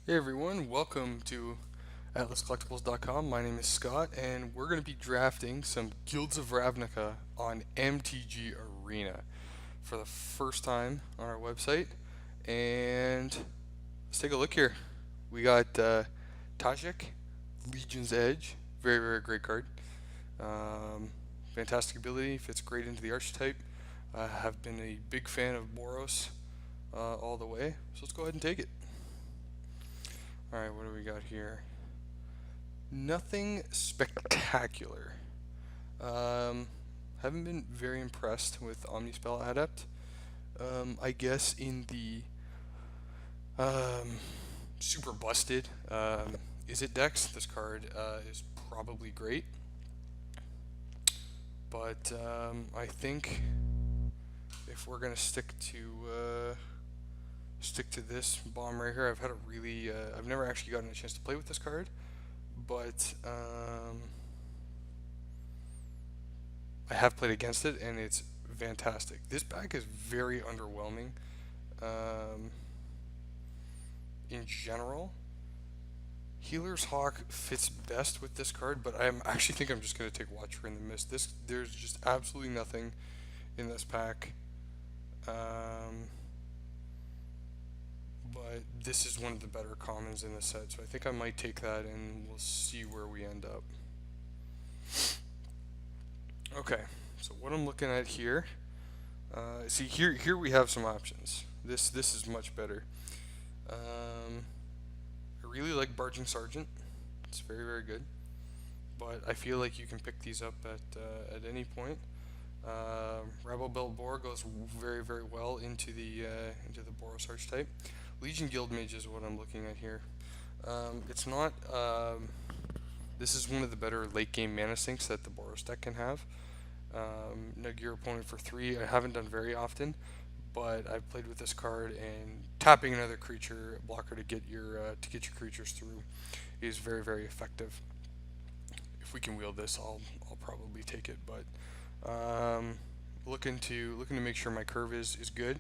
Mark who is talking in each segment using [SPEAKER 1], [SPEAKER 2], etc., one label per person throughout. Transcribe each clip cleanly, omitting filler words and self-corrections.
[SPEAKER 1] Hey everyone, welcome to AtlasCollectables.com. My name is Scott, and we're going to be drafting some Guilds of Ravnica on MTG Arena for the first time on our website. And let's take a look here. We got Tajik, Legion's Edge, very great card. Um, Fantastic ability, fits great into the archetype. I have been a big fan of Boros all the way, so let's go ahead and take it. Alright, what do we got here? Nothing spectacular. Haven't been very impressed with Omnispell Adept. I guess in the super busted Is It decks, this card is probably great. But I think if we're gonna stick to this bomb right here, I've never actually gotten a chance to play with this card, but I have played against it, and it's fantastic. This pack is very underwhelming in general. Healer's Hawk fits best with this card, but I actually think I'm just going to take Watcher in the Mist. There's just absolutely nothing in this pack. But this is one of the better commons in the set, so I think I might take that, and we'll see where we end up. Okay, so what I'm looking at here, see here we have some options. This is much better. I really like Barging Sergeant. It's very good, but I feel like you can pick these up at any point. Rebel Build Boar goes very well into the Boros archetype. Legion Guild Mage is what I'm looking at here. It's not. This is one of the better late game mana sinks that the Boros deck can have. Nug your opponent for 3. I haven't done very often, but I've played with this card, and tapping another creature blocker to get your creatures through is very effective. If we can wield this, I'll probably take it, but looking to make sure my curve is good,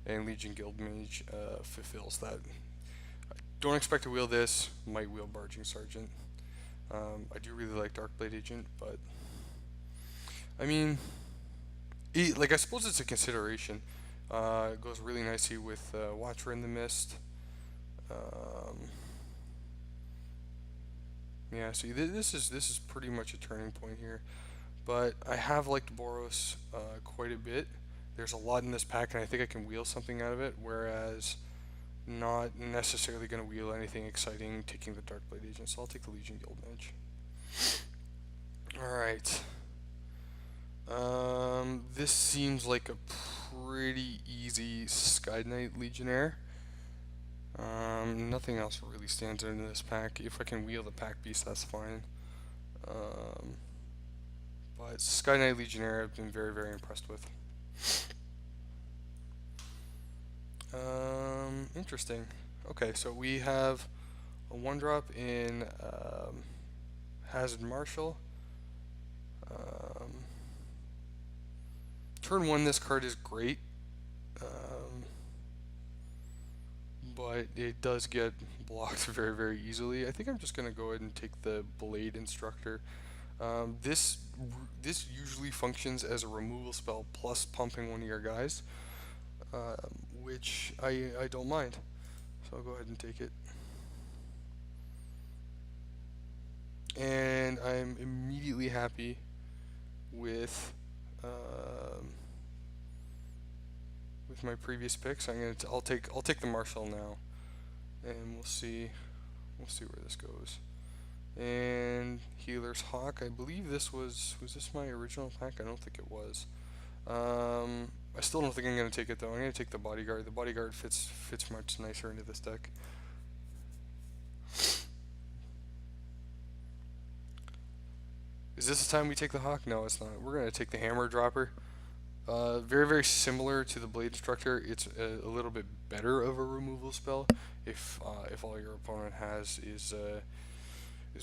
[SPEAKER 1] and Legion Guild Mage fulfills that. I don't expect to wield this. Might wield Barging Sergeant. I do really like Darkblade Agent, but I mean, I suppose it's a consideration. It goes really nicely with Watcher in the Mist. Yeah, see, this is pretty much a turning point here. But I have liked Boros quite a bit. There's a lot in this pack, and I think I can wheel something out of it, whereas not necessarily going to wheel anything exciting taking the Darkblade Agent, so I'll take the Legion Guild Mage. Alright. This seems like a pretty easy Sky Knight Legionnaire. Nothing else really stands out in this pack. If I can wheel the pack beast, that's fine. But Sky Knight Legionnaire I've been very impressed with. Interesting. Okay, so we have a 1-drop in Hazard Marshal. Turn 1, this card is great, but it does get blocked very easily. I think I'm just going to go ahead and take the Blade Instructor. This usually functions as a removal spell plus pumping one of your guys, which I don't mind. So I'll go ahead and take it. And I'm immediately happy with my previous picks. I'll take the Marshal now, and we'll see where this goes. And Healer's Hawk, I believe this was this my original pack? I don't think it was. I still don't think I'm going to take it though. I'm going to take the Bodyguard. The Bodyguard fits much nicer into this deck. Is this the time we take the Hawk? No, it's not. We're going to take the Hammer Dropper. Very similar to the Blade Instructor. It's a little bit better of a removal spell if all your opponent has is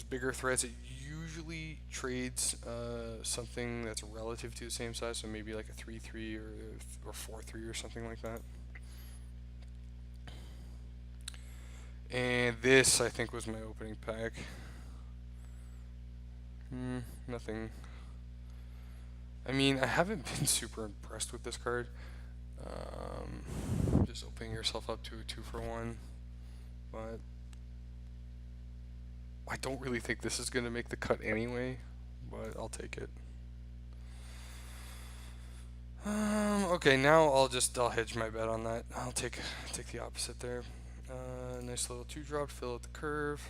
[SPEAKER 1] bigger threats. It usually trades something that's relative to the same size, so maybe like a 3/3 or 4/3 or something like that. And this, I think, was my opening pack. Nothing. I mean, I haven't been super impressed with this card. Just opening yourself up to a 2-for-1. But I don't really think this is going to make the cut anyway. But I'll take it. Okay, now I'll hedge my bet on that. I'll take the opposite there. Nice little 2-drop, fill out the curve.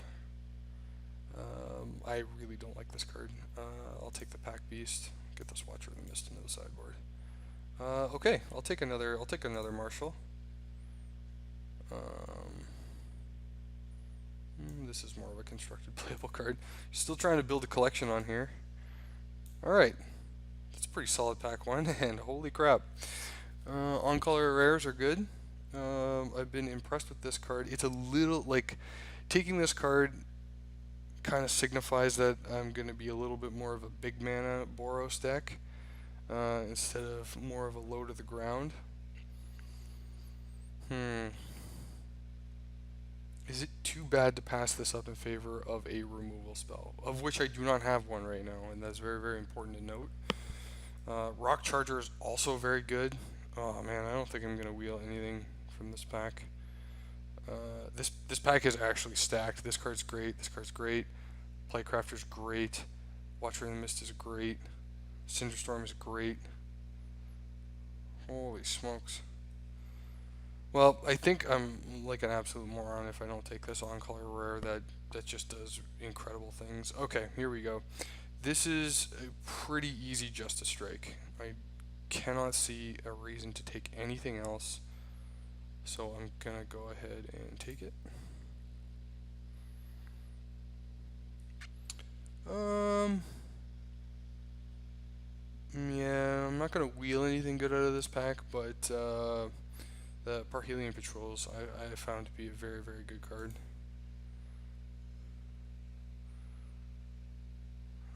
[SPEAKER 1] I really don't like this card. I'll take the Pack Beast. Get this Watcher of the Mist into the sideboard. Okay, I'll take another Marshal. This is more of a constructed playable card. Still trying to build a collection on here. Alright. That's a pretty solid pack 1, and holy crap. On-color rares are good. I've been impressed with this card. It's a little, like, taking this card kind of signifies that I'm going to be a little bit more of a big mana Boros deck instead of more of a low to the ground. Is it too bad to pass this up in favor of a removal spell, of which I do not have one right now, and that's very, very important to note. Rock Charger is also very good. Oh man, I don't think I'm going to wheel anything from this pack. This pack is actually stacked. This card's great. This card's great. Playcrafter's great. Watcher in the Mist is great. Cinderstorm is great. Holy smokes. Well, I think I'm like an absolute moron if I don't take this on-color rare that just does incredible things. Okay, here we go. This is a pretty easy Justice Strike. I cannot see a reason to take anything else, so I'm gonna go ahead and take it. Yeah, I'm not gonna wheel anything good out of this pack, but the Parhelion Patrols I found to be a very, very good card.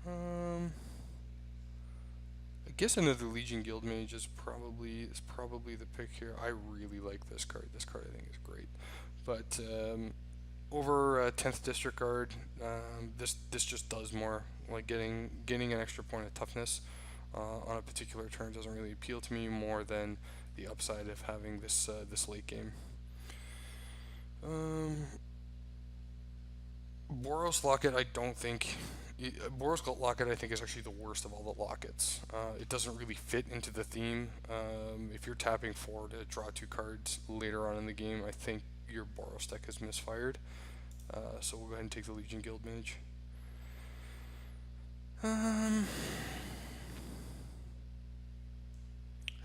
[SPEAKER 1] I guess another Legion Guild Mage is probably the pick here. I really like this card. This card I think is great, but over 10th District Guard, this just does more. Like getting an extra point of toughness on a particular turn doesn't really appeal to me more than the upside of having this late game. Boros Locket, I don't think. Boros Locket, I think, is actually the worst of all the lockets. It doesn't really fit into the theme. If you're tapping 4 to draw 2 cards later on in the game, I think your Boros deck is misfired. So we'll go ahead and take the Legion Guild Mage. I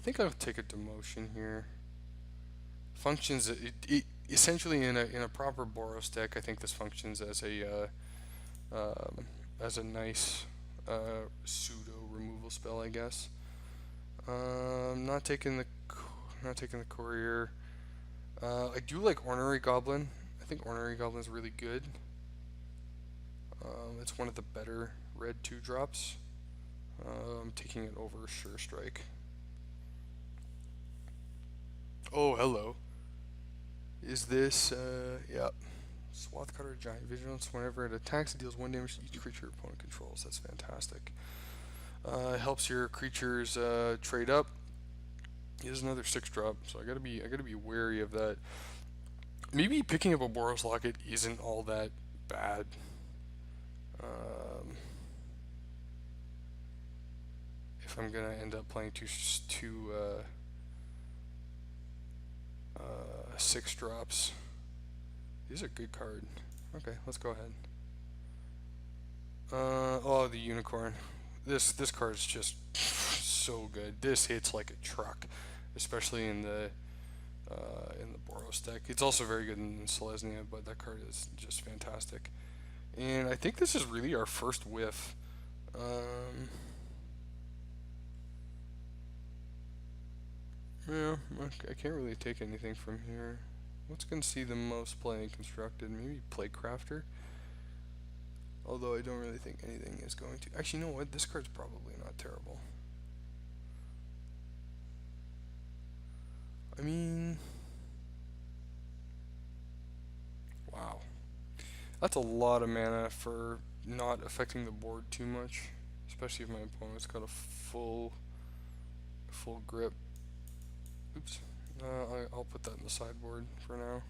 [SPEAKER 1] think I'll take a Demotion here. Functions essentially in a proper Boros deck. I think this functions as a nice pseudo removal spell, I guess. Not taking the Courier. I do like Ornery Goblin. I think Ornery Goblin is really good. It's one of the better red 2-drops. I'm taking it over Sure Strike. Oh, hello. Is this, yeah. Swath Cutter, Giant Vigilance. Whenever it attacks, it deals 1 damage to each creature your opponent controls. That's fantastic. It helps your creatures trade up. It is another 6-drop, so I gotta be wary of that. Maybe picking up a Boros Locket isn't all that bad. If I'm gonna end up playing two 6-drops. These are good card. Okay, let's go ahead. Oh, the Unicorn. This card is just so good. This hits like a truck, especially in the Boros deck. It's also very good in Selesnya, but that card is just fantastic. And I think this is really our first whiff. Yeah, I can't really take anything from here. What's going to see the most play and constructed? Maybe Playcrafter? Although I don't really think anything is going to. Actually, you know what? This card's probably not terrible. I mean, Wow. That's a lot of mana for not affecting the board too much, especially if my opponent's got a full grip. Oops. I'll put that in the sideboard for now.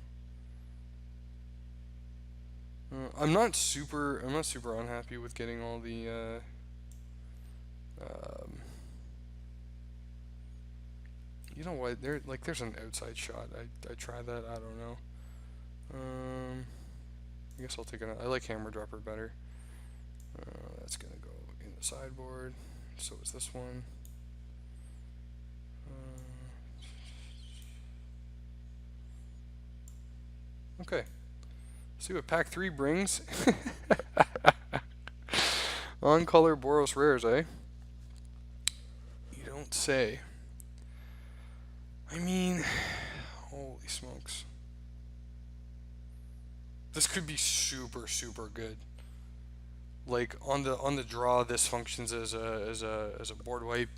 [SPEAKER 1] I'm not super unhappy with getting all the you know what? There's an outside shot. I try that. I don't know. I guess I'll take it. I like Hammer Dropper better. That's gonna go in the sideboard. So is this one. Okay. See what pack 3 brings. On color Boros rares, eh? You don't say. I mean, holy smokes. This could be super good. Like on the draw, this functions as a board wipe.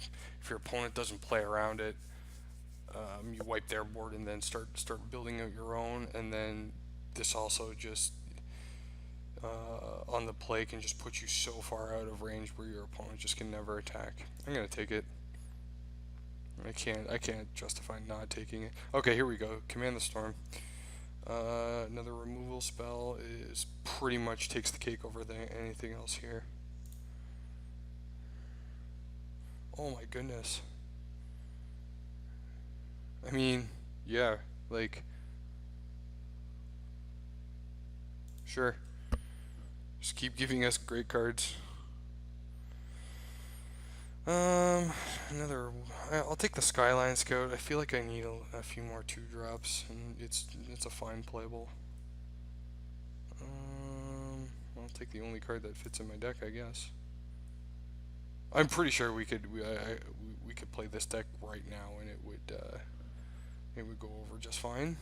[SPEAKER 1] If your opponent doesn't play around it, you wipe their board and then start building out your own. And then this also just on the play can just put you so far out of range where your opponent just can never attack. I'm gonna take it. I can't justify not taking it. Okay, here we go. Command the Storm. Another removal spell is pretty much takes the cake over anything else here. Oh my goodness. I mean, yeah, like, sure. Just keep giving us great cards. I'll take the Skyline Scout. I feel like I need a few more 2-drops, and it's a fine playable. I'll take the only card that fits in my deck, I guess. I'm pretty sure we could play this deck right now, and it would go over just fine.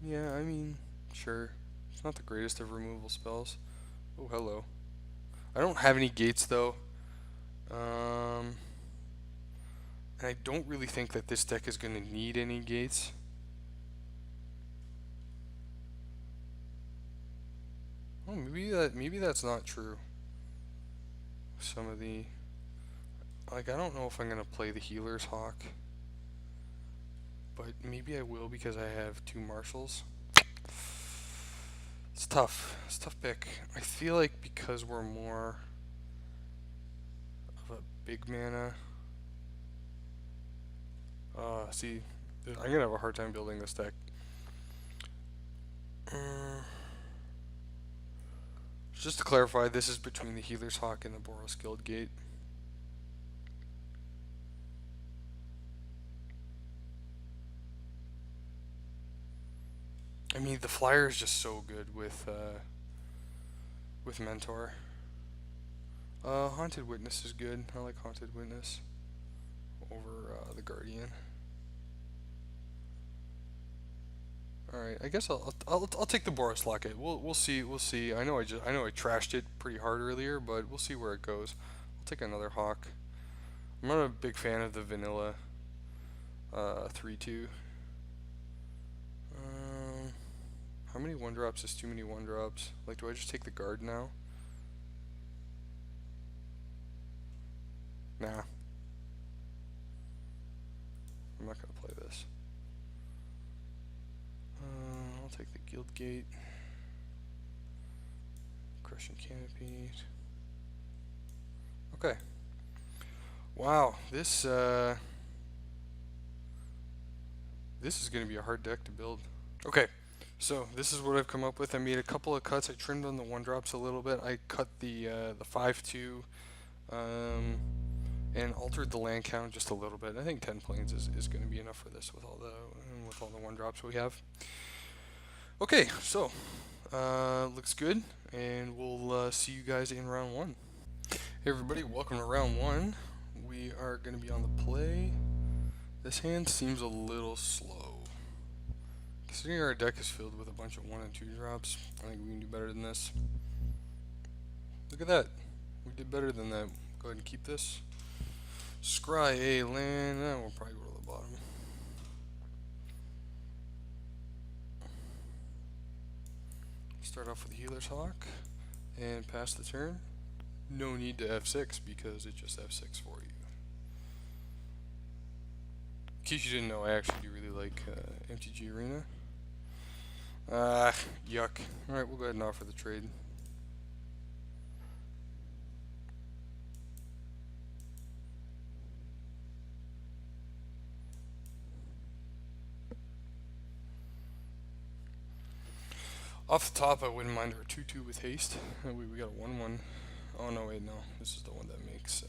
[SPEAKER 1] Yeah, I mean, sure. It's not the greatest of removal spells. Oh, hello. I don't have any gates, though. And I don't really think that this deck is going to need any gates. Oh, maybe that's not true. Some of the... Like, I don't know if I'm going to play the Healer's Hawk. But maybe I will because I have 2 Marshals. It's tough. It's a tough pick. I feel like because we're more of a big mana... see, I'm going to have a hard time building this deck. Just to clarify, this is between the Healer's Hawk and the Boros Guild Gate. I mean, the flyer is just so good with Mentor. Haunted Witness is good. I like Haunted Witness over the Guardian. All right, I guess I'll take the Boros Locket. We'll see. I know I trashed it pretty hard earlier, but we'll see where it goes. I'll take another Hawk. I'm not a big fan of the vanilla 3/2. How many 1-drops is too many 1-drops? Like, do I just take the guard now? Nah. I'm not gonna play this. I'll take the Guild Gate. Crushing Canopy. Okay. Wow, this is gonna be a hard deck to build. Okay. So this is what I've come up with. I made a couple of cuts. I trimmed on the 1-drops a little bit. I cut the 5/2 and altered the land count just a little bit. I think 10 planes is going to be enough for this with all the 1-drops we have. Okay, so looks good, and we'll see you guys in round 1. Hey everybody, welcome to round 1. We are going to be on the play. This hand seems a little slow. Considering our deck is filled with a bunch of 1 and 2-drops, I think we can do better than this. Look at that. We did better than that. Go ahead and keep this. Scry a land. We'll probably go to the bottom. Start off with Healer's Hawk and pass the turn. No need to F6 because it just F6 for you. In case you didn't know, I actually do really like MTG Arena. Yuck. Alright, we'll go ahead and offer the trade. Off the top, I wouldn't mind our 2-2 with haste. We got a 1-1. Oh no, wait, no. This is the one that makes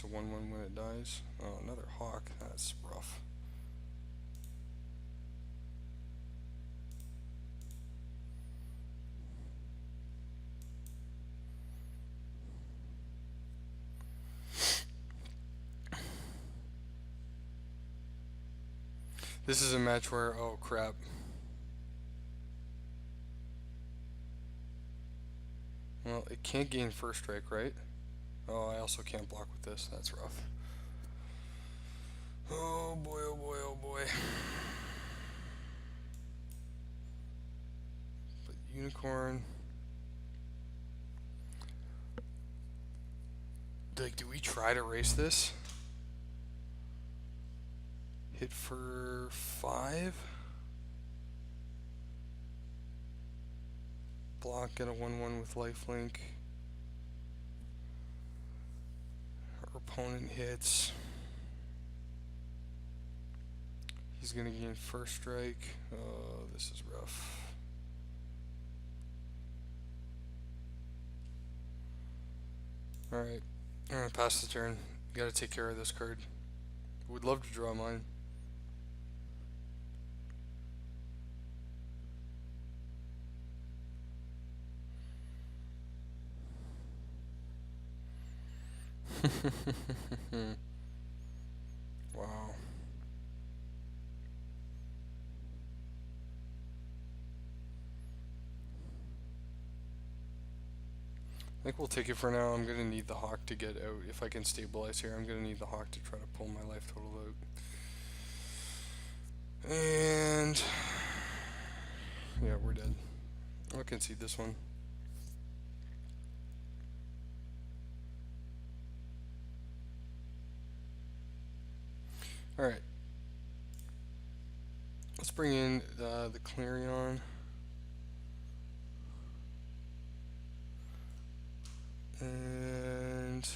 [SPEAKER 1] a 1-1 when it dies. Oh, another hawk. That's rough. This is a match where, oh crap. Well, it can't gain first strike, right? Oh, I also can't block with this. That's rough. Oh boy, oh boy, oh boy. But unicorn. Like, do we try to race this? Hit for 5? Block, get a 1-1 with lifelink. Our opponent hits. He's gonna gain first strike. Oh, this is rough. Alright, I'm gonna pass the turn. Gotta take care of this card. Would love to draw mine. Wow. I think we'll take it for now. I'm going to need the hawk to get out. If I can stabilize here, I'm going to need the hawk to try to pull my life total out. And yeah, we're dead. I can see this one. Alright. Let's bring in the Clarion. And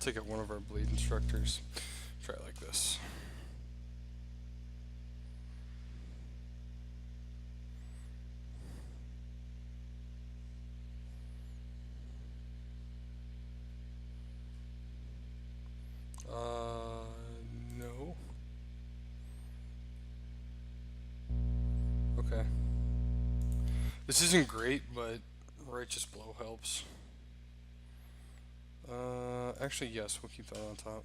[SPEAKER 1] take out one of our blade instructors. Try it like this. No. Okay. This isn't great, but Righteous Blow helps. Actually, yes, we'll keep that on top.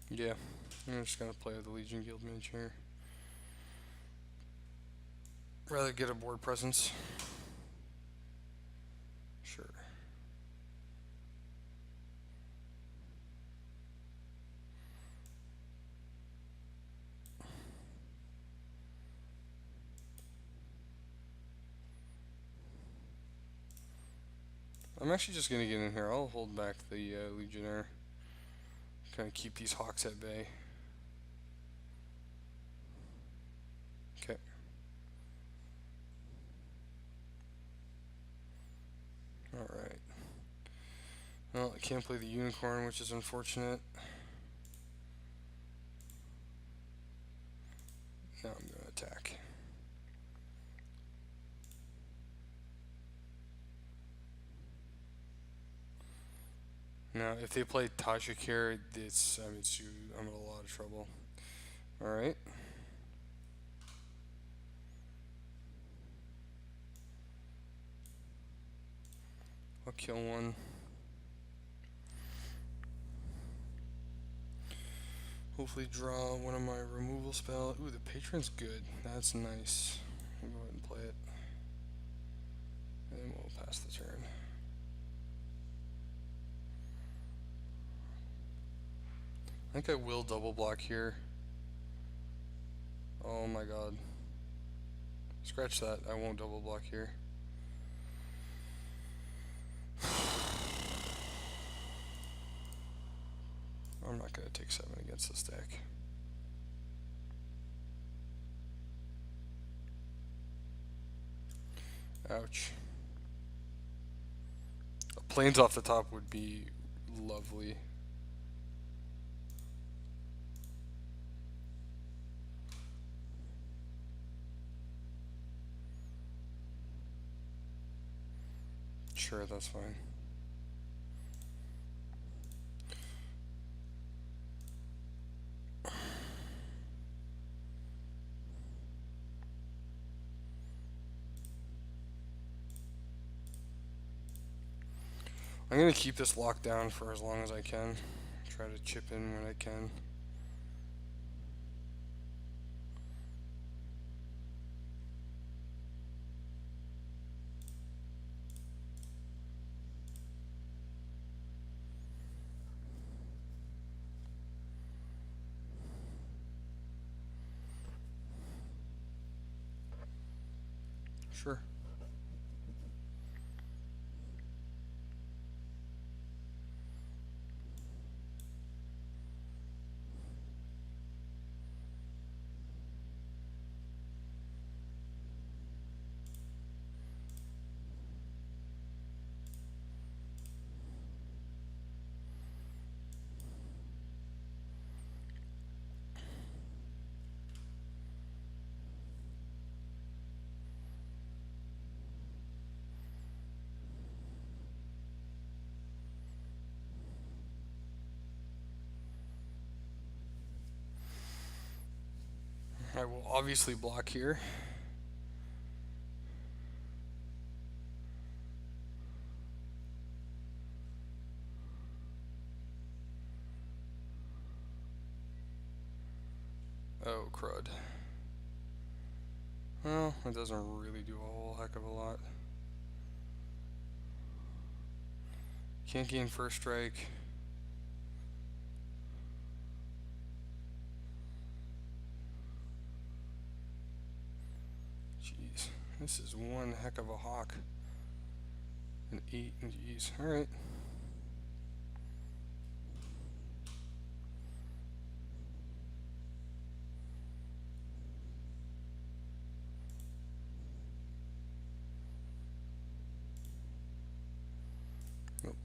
[SPEAKER 1] Yeah, I'm just gonna play with the Legion Guild Mage here. Rather get a board presence. Sure. I'm actually just gonna get in here. I'll hold back the Legionnaire. Kind of keep these hawks at bay. Okay. Alright. Well, I can't play the unicorn, which is unfortunate. Now I'm going to attack. Now, if they play Tajik here, I'm in a lot of trouble. Alright. I'll kill one. Hopefully draw one of my removal spells. Ooh, the Patron's good. That's nice. I'll go ahead and play it. And then we'll pass the turn. I think I will double block here. Oh my god. Scratch that. I won't double block here. I'm not going to take 7 against this deck. Ouch. Planes off the top would be lovely. Sure, that's fine. I'm going to keep this locked down for as long as I can. Try to chip in when I can. Sure. I will obviously block here. Oh, crud. Well, it doesn't really do a whole heck of a lot. Can't gain first strike. Jeez, this is one heck of a hawk. An 8, jeez, alright. Nope.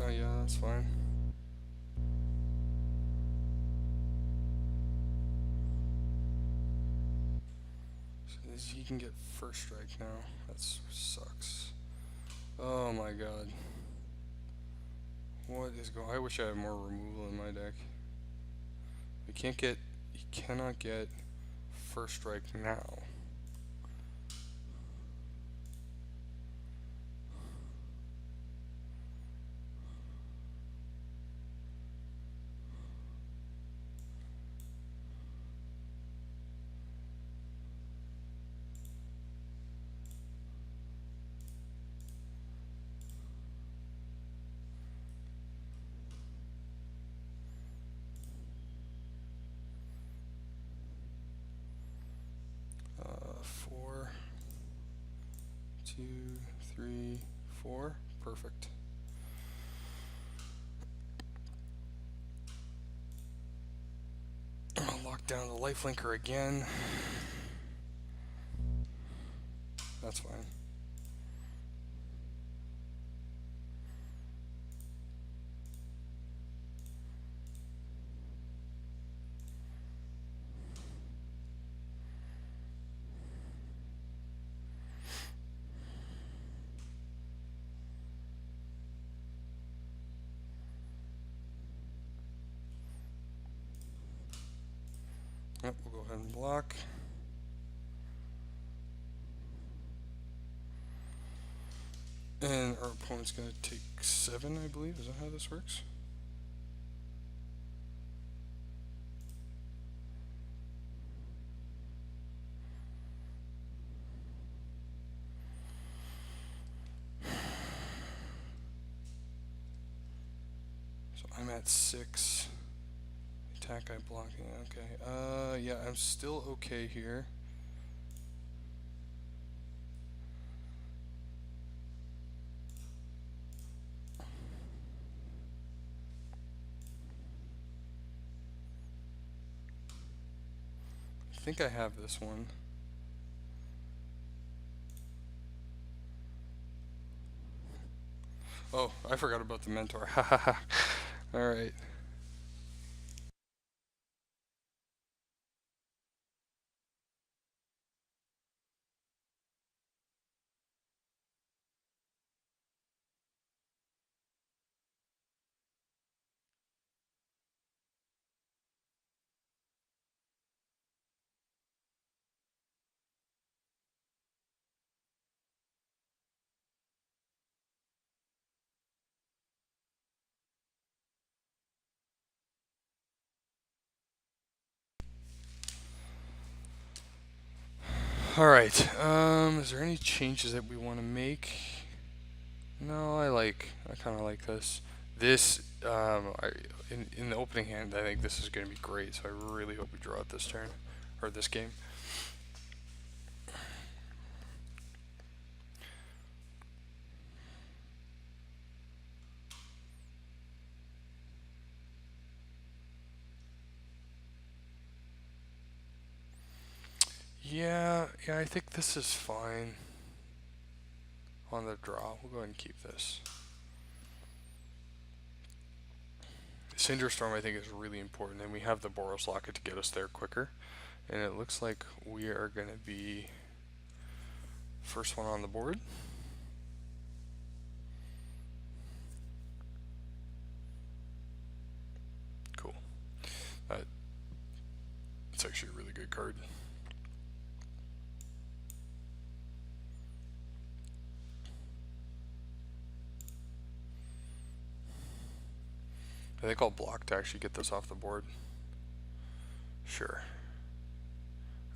[SPEAKER 1] Oh yeah, that's fine. So he can get first strike now. That sucks. Oh my god. What is going on? I wish I had more removal in my deck. He cannot get first strike now. Four, 2, 3, 4. Perfect. I'll lock down the lifelinker again. That's fine. Yep, we'll go ahead and block. And our opponent's going to take 7, I believe. Is that how this works? So I'm at 6. Attack guy blocking. Okay. Yeah, I'm still okay here. I think I have this one. Oh, I forgot about the mentor. Hahaha. Alright. Alright. Is there any changes that we want to make? No, I kind of like this. This, in the opening hand, I think this is going to be great, so I really hope we draw it this turn, or this game. Yeah, I think this is fine. On the draw, we'll go ahead and keep this. Cinder Storm, I think, is really important, and we have the Boros Locket to get us there quicker. And it looks like we are going to be first one on the board. Cool. It's actually a really good card. I think I'll block to actually get this off the board. Sure.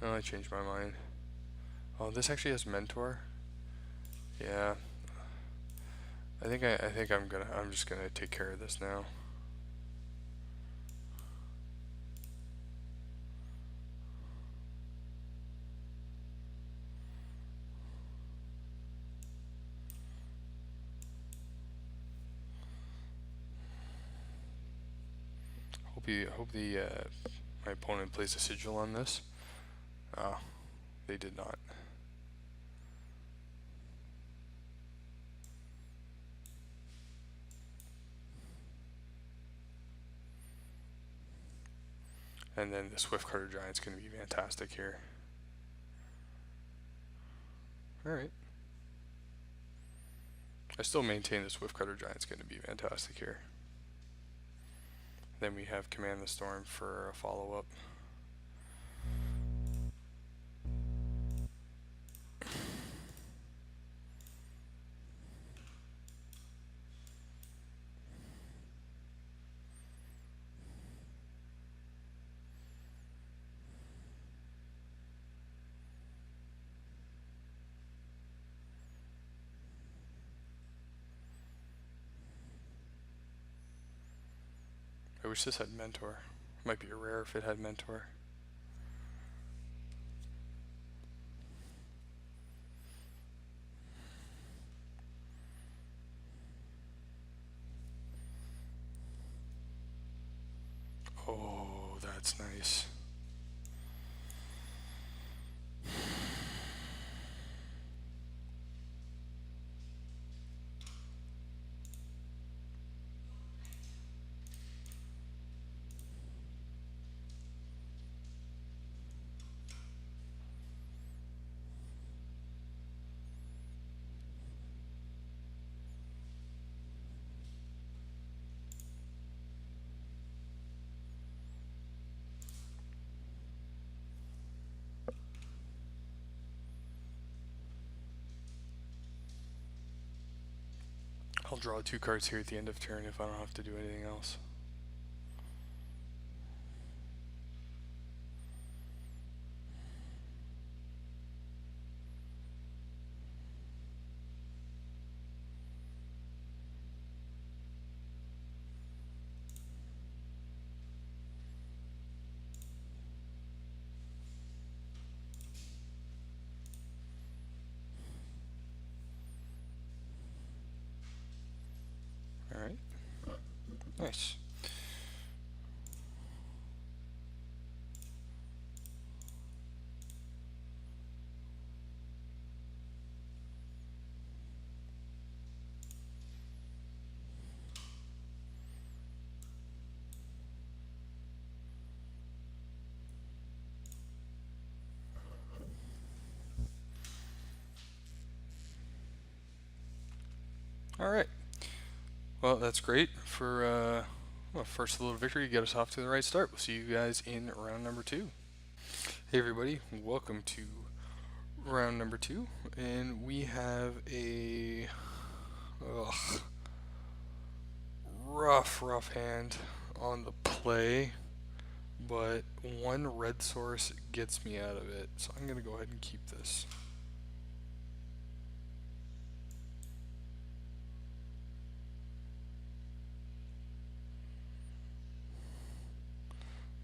[SPEAKER 1] Oh, I changed my mind. Oh, this actually has Mentor. Yeah. I think I'm just gonna take care of this now. Hope my opponent plays a sigil on this. Oh, they did not. And then the Swiftcutter Giant's going to be fantastic here. Alright. I still maintain the Swiftcutter Giant's going to be fantastic here. Then we have Command the Storm for a follow-up. I wish this had Mentor. Might be rare if it had Mentor. Oh, that's nice. I'll draw 2 cards here at the end of turn if I don't have to do anything else. Alright. Nice. Alright. Well, that's great for first little victory. Get us off to the right start. We'll see you guys in round number 2. Hey everybody, welcome to round number 2, and we have a rough hand on the play, but 1 red source gets me out of it, so I'm gonna go ahead and keep this.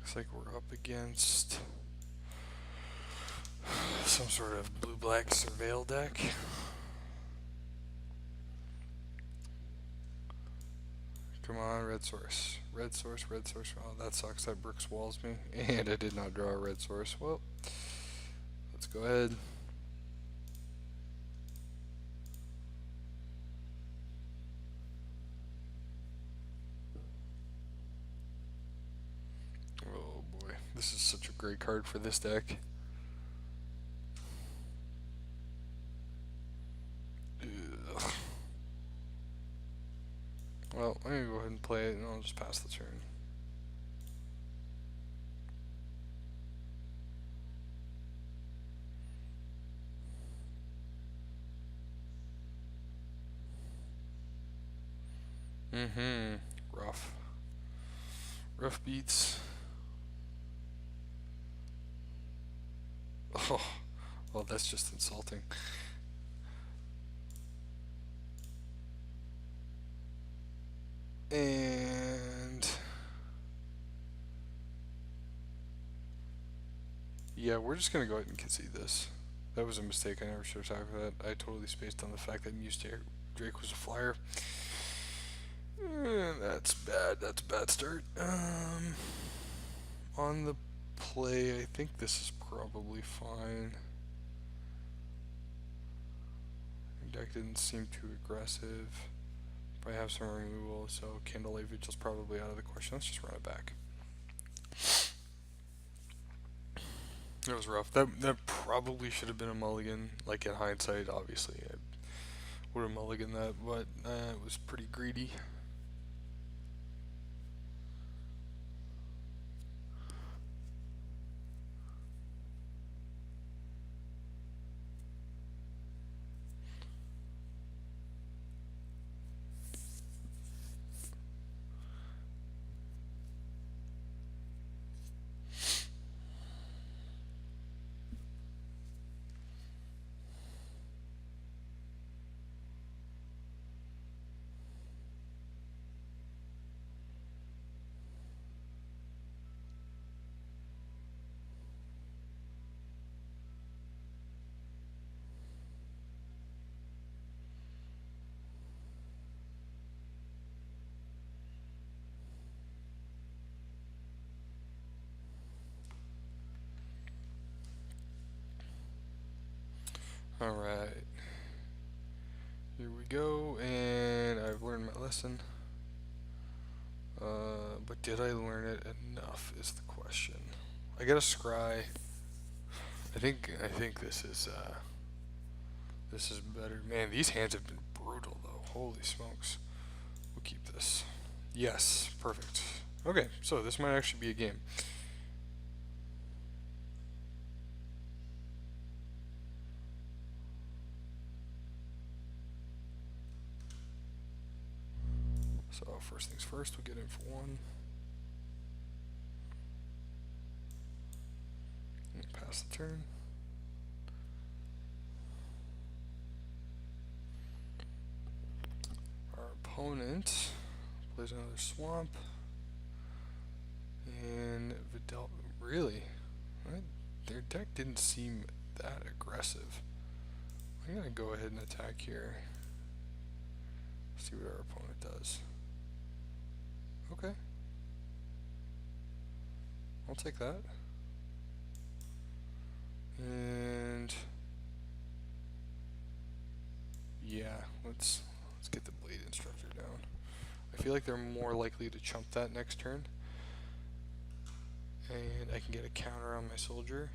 [SPEAKER 1] Looks like we're up against some sort of blue-black surveil deck. Come on, red source. Red source, red source. Oh, that sucks. That bricks walls me. And I did not draw a red source. Well, let's go ahead. Oh boy, this is such a great card for this deck. Ugh. Well, I'm gonna go ahead and play it, and I'll just pass the turn. Rough. Rough beats. Oh, well, that's just insulting. And yeah, we're just gonna go ahead and concede this. That was a mistake. I never should have talked about that. I totally spaced on the fact that Muse Drake was a flyer. That's bad. That's a bad start. On the play, I think this is probably fine. Deck didn't seem too aggressive. I have some removal, so Candlelight Vigil's probably out of the question. Let's just run it back. It was rough. That probably should have been a mulligan. Like in hindsight, obviously, I would have mulliganed that, but it was pretty greedy. Alright. Here we go, and I've learned my lesson. But did I learn it enough is the question. I got a scry. I think this is better. Man, these hands have been brutal though. Holy smokes. We'll keep this. Yes, perfect. Okay, so this might actually be a game. So first things first, we'll get in for 1. And pass the turn. Our opponent plays another swamp. And Vidal, really? Right? Their deck didn't seem that aggressive. I'm gonna go ahead and attack here. See what our opponent does. Okay. I'll take that. And yeah, let's get the Blade Instructor down. I feel like they're more likely to chump that next turn. And I can get a counter on my soldier.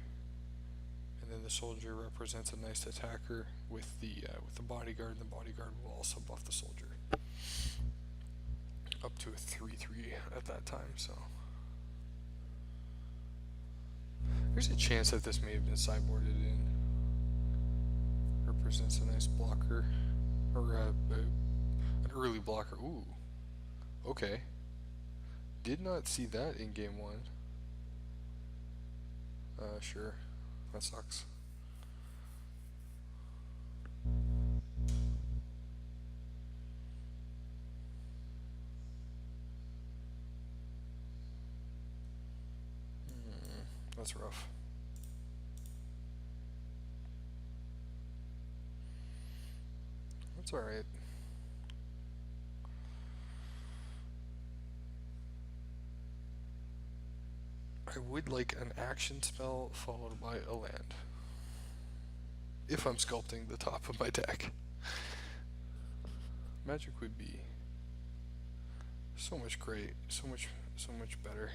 [SPEAKER 1] And then the soldier represents a nice attacker with the bodyguard, and the bodyguard will also buff the soldier. Up to a 3/3 at that time, so. There's a chance that this may have been sideboarded in. Represents a nice blocker, or an early blocker. Ooh, okay. Did not see that in game 1. Sure, that sucks. That's rough. That's alright. I would like an action spell followed by a land. If I'm sculpting the top of my deck. Magic would be so much so much better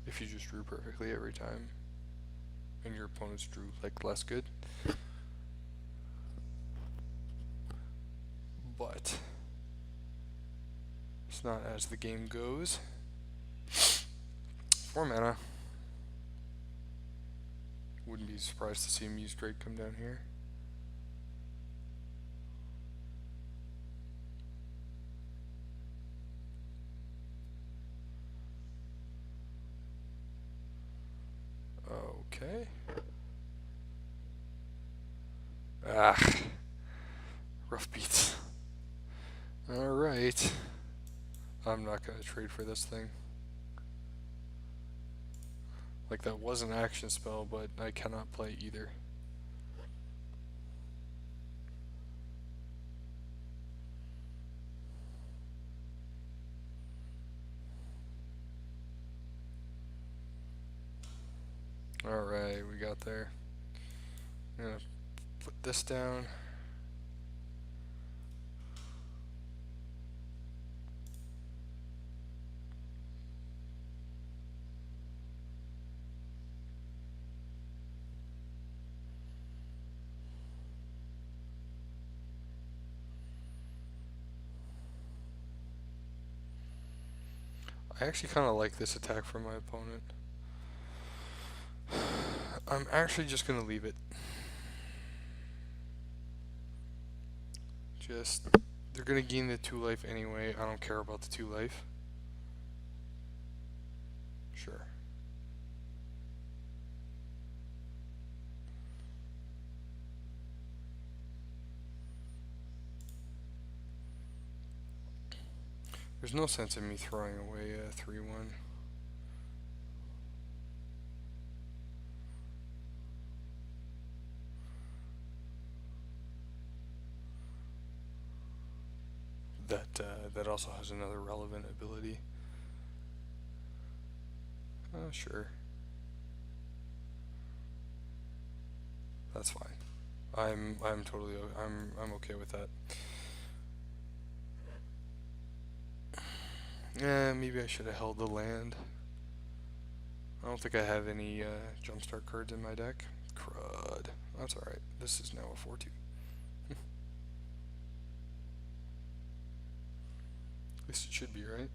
[SPEAKER 1] if you just drew perfectly every time and your opponents drew like less good. But it's not as the game goes. 4 mana. Wouldn't be surprised to see him use Drake come down here. Okay. Rough beats. Alright. I'm not gonna trade for this thing. Like, that was an action spell, but I cannot play either. Alright, we got there. I'm gonna put this down. I actually kind of like this attack from my opponent. I'm actually just going to leave it. They're going to gain the 2 life anyway. I don't care about the 2 life. Sure. There's no sense in me throwing away a 3/1. That also has another relevant ability. Sure. That's fine. I'm totally I'm okay with that. Yeah, maybe I should have held the land. I don't think I have any jumpstart cards in my deck. Crud. That's alright. This is now a 4/2. At least it should be, right?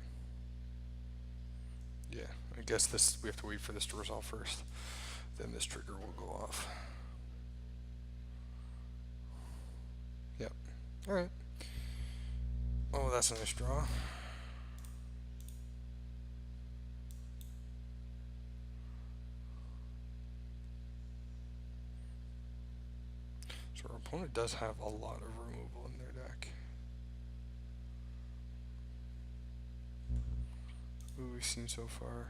[SPEAKER 1] Yeah, I guess we have to wait for this to resolve first. Then this trigger will go off. Yep. Alright. Oh, that's a nice draw. So our opponent does have a lot of removal in their deck. What we've seen so far.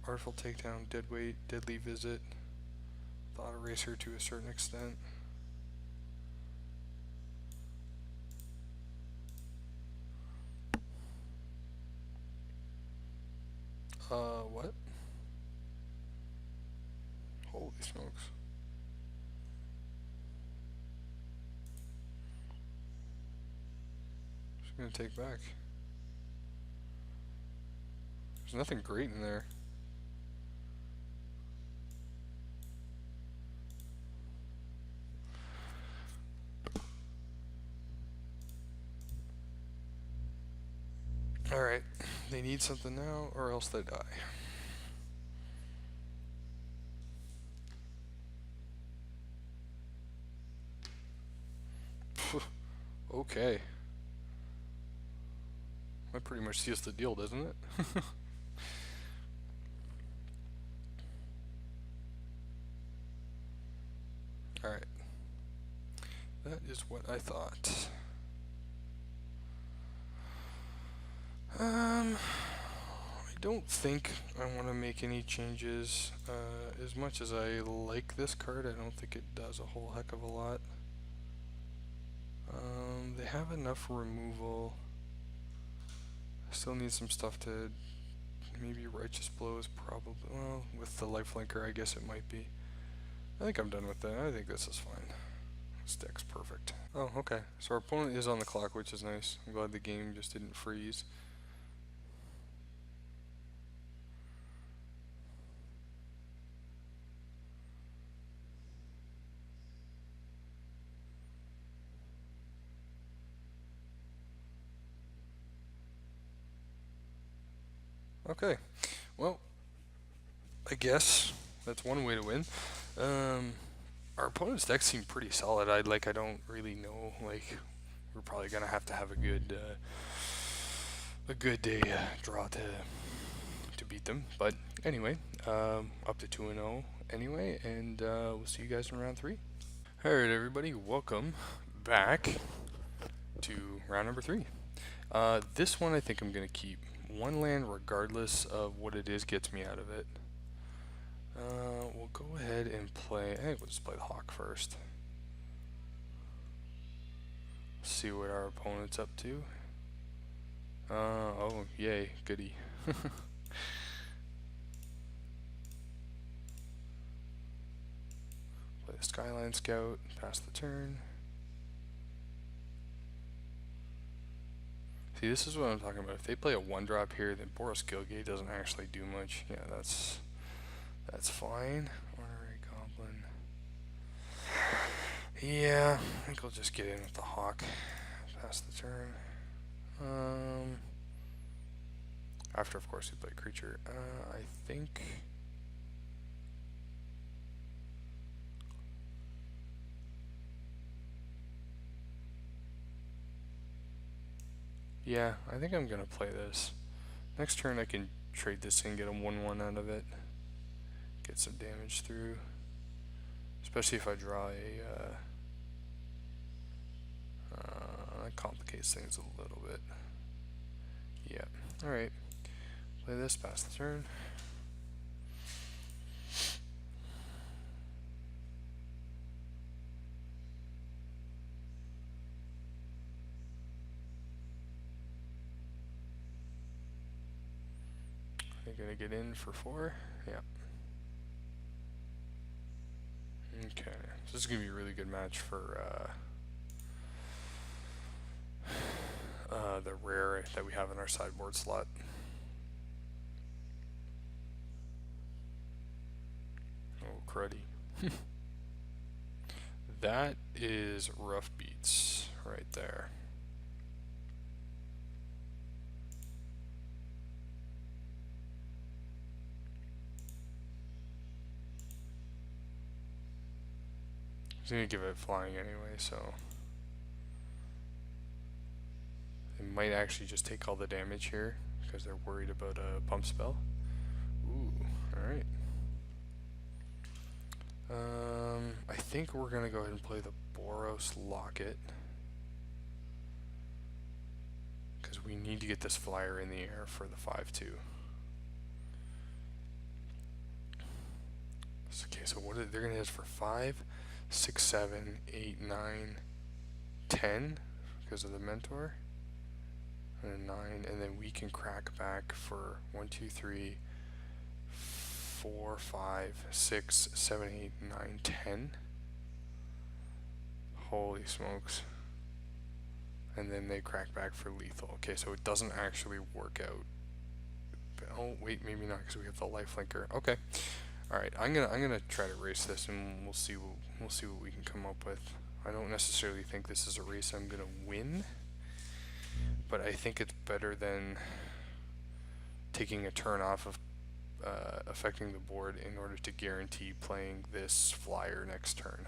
[SPEAKER 1] Artful Takedown, Deadweight, Deadly Visit, Thought Eraser to a certain extent. What? Holy smokes. Just gonna take back. There's nothing great in there. Alright, they need something now or else they die. Okay. That pretty much seals the deal, doesn't it? Alright. That is what I thought. I don't think I want to make any changes. As much as I like this card, I don't think it does a whole heck of a lot. They have enough removal. I still need some stuff to... Maybe Righteous Blow is probably... Well, with the Lifelinker, I guess it might be. I think I'm done with that. I think this is fine. This deck's perfect. Oh, okay. So our opponent is on the clock, which is nice. I'm glad the game just didn't freeze. Okay, well, I guess that's one way to win. Our opponent's deck seemed pretty solid. I don't really know. Like, we're probably gonna have to have a good day draw to beat them. But anyway, up to 2-0 anyway, and we'll see you guys in round 3. All right, everybody, welcome back to round number 3. This one I think I'm gonna keep. One land, regardless of what it is, gets me out of it. We'll go ahead and play... I think we'll just play the Hawk first. See what our opponent's up to. Oh, yay, goody. Play the Skyline Scout, pass the turn. See, this is what I'm talking about. If they play a 1-drop here, then Boros Gilgate doesn't actually do much. Yeah, that's fine. Honorary Goblin. Yeah, I think I'll just get in with the Hawk. Pass the turn. After, of course, we play creature. I think... Yeah, I think I'm gonna play this. Next turn I can trade this in, get a 1/1 out of it. Get some damage through. Especially if I draw a... that complicates things a little bit. Yeah, alright. Play this, pass the turn. They're gonna get in for 4. Yeah. Okay. So this is gonna be a really good match for the rare that we have in our sideboard slot. Oh, cruddy. That is rough beats right there. I was gonna give it flying anyway, so they might actually just take all the damage here because they're worried about a pump spell. Ooh, alright. I think we're going to go ahead and play the Boros Locket. Because we need to get this flyer in the air for the 5-2. Okay, so what are they're going to hit us for 5, 6, 7, 8, 9, 10 because of the mentor. And then 9, and then we can crack back for 1, 2, 3, 4, 5, 6, 7, 8, 9, 10. Holy smokes. And then they crack back for lethal. Okay, so it doesn't actually work out. Oh wait, maybe not because we have the lifelinker. Okay. All right, I'm gonna try to race this, and we'll see what we can come up with. I don't necessarily think this is a race I'm gonna win, but I think it's better than taking a turn off of affecting the board in order to guarantee playing this flyer next turn.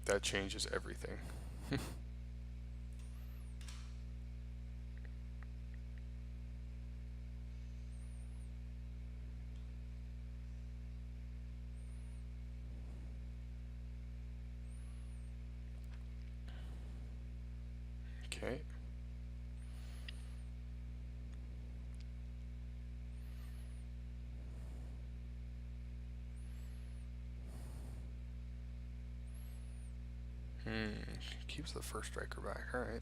[SPEAKER 1] That changes everything. Okay. Keeps the first striker back. All right.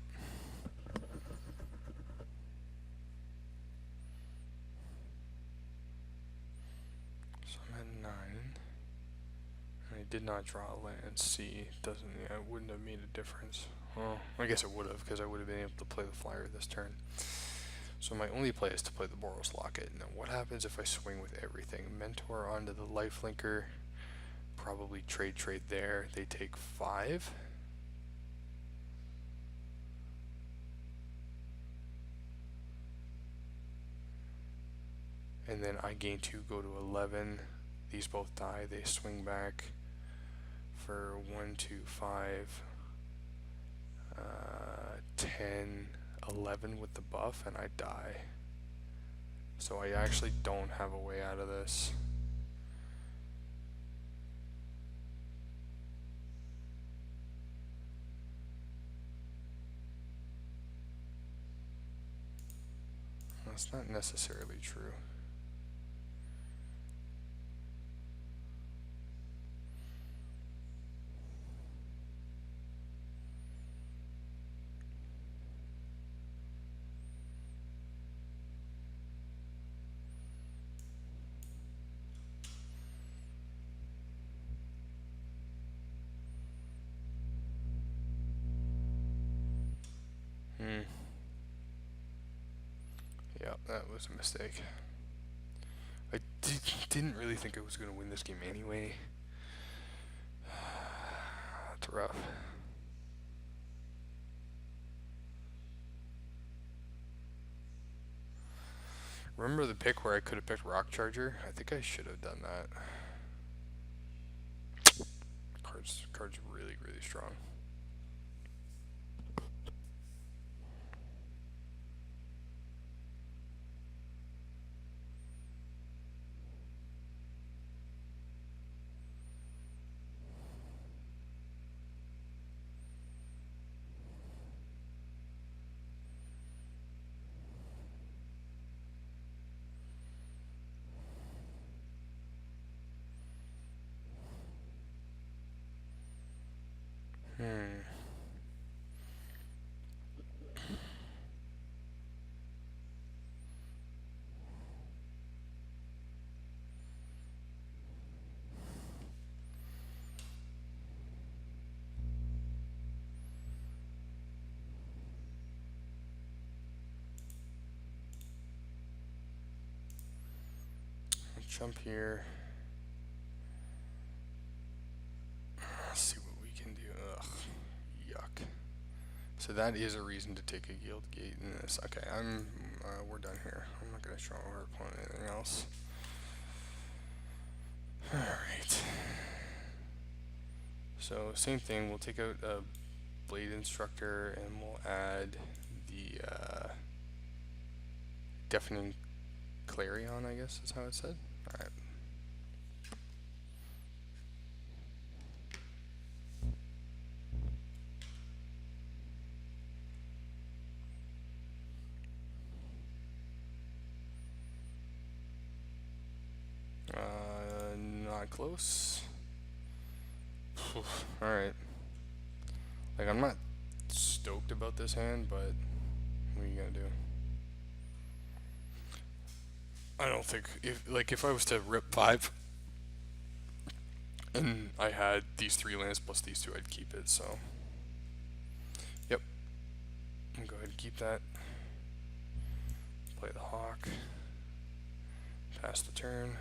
[SPEAKER 1] So I'm at 9. And I did not draw a land. C doesn't. Yeah, it wouldn't have made a difference. Well, I guess it would have, because I would have been able to play the flyer this turn. So my only play is to play the Boros Locket. Now, what happens if I swing with everything? Mentor onto the lifelinker. Probably trade there. They take 5. And then I gain 2, go to 11. These both die. They swing back for 1, 2, 5, 10, 11 with the buff, and I die. So I actually don't have a way out of this. That's not necessarily true. Yeah, that was a mistake. I didn't really think I was going to win this game anyway. That's rough. Remember the pick where I could have picked Rock Charger? I think I should have done that. Card's really, really strong. Jump here. Let's see what we can do. Ugh, yuck. So that is a reason to take a Guild Gate in this. Okay, we're done here. I'm not gonna show our opponent anything else. All right. So same thing. We'll take out a Blade Instructor and we'll add the Deafening Clarion, I guess is how it said. Alright. not close. Alright. Like, I'm not stoked about this hand, but what are you gonna do? I don't think, if I was to rip 5, and I had these 3 lands plus these 2, I'd keep it, so. Yep. I'm gonna go ahead and keep that. Play the Hawk. Pass the turn.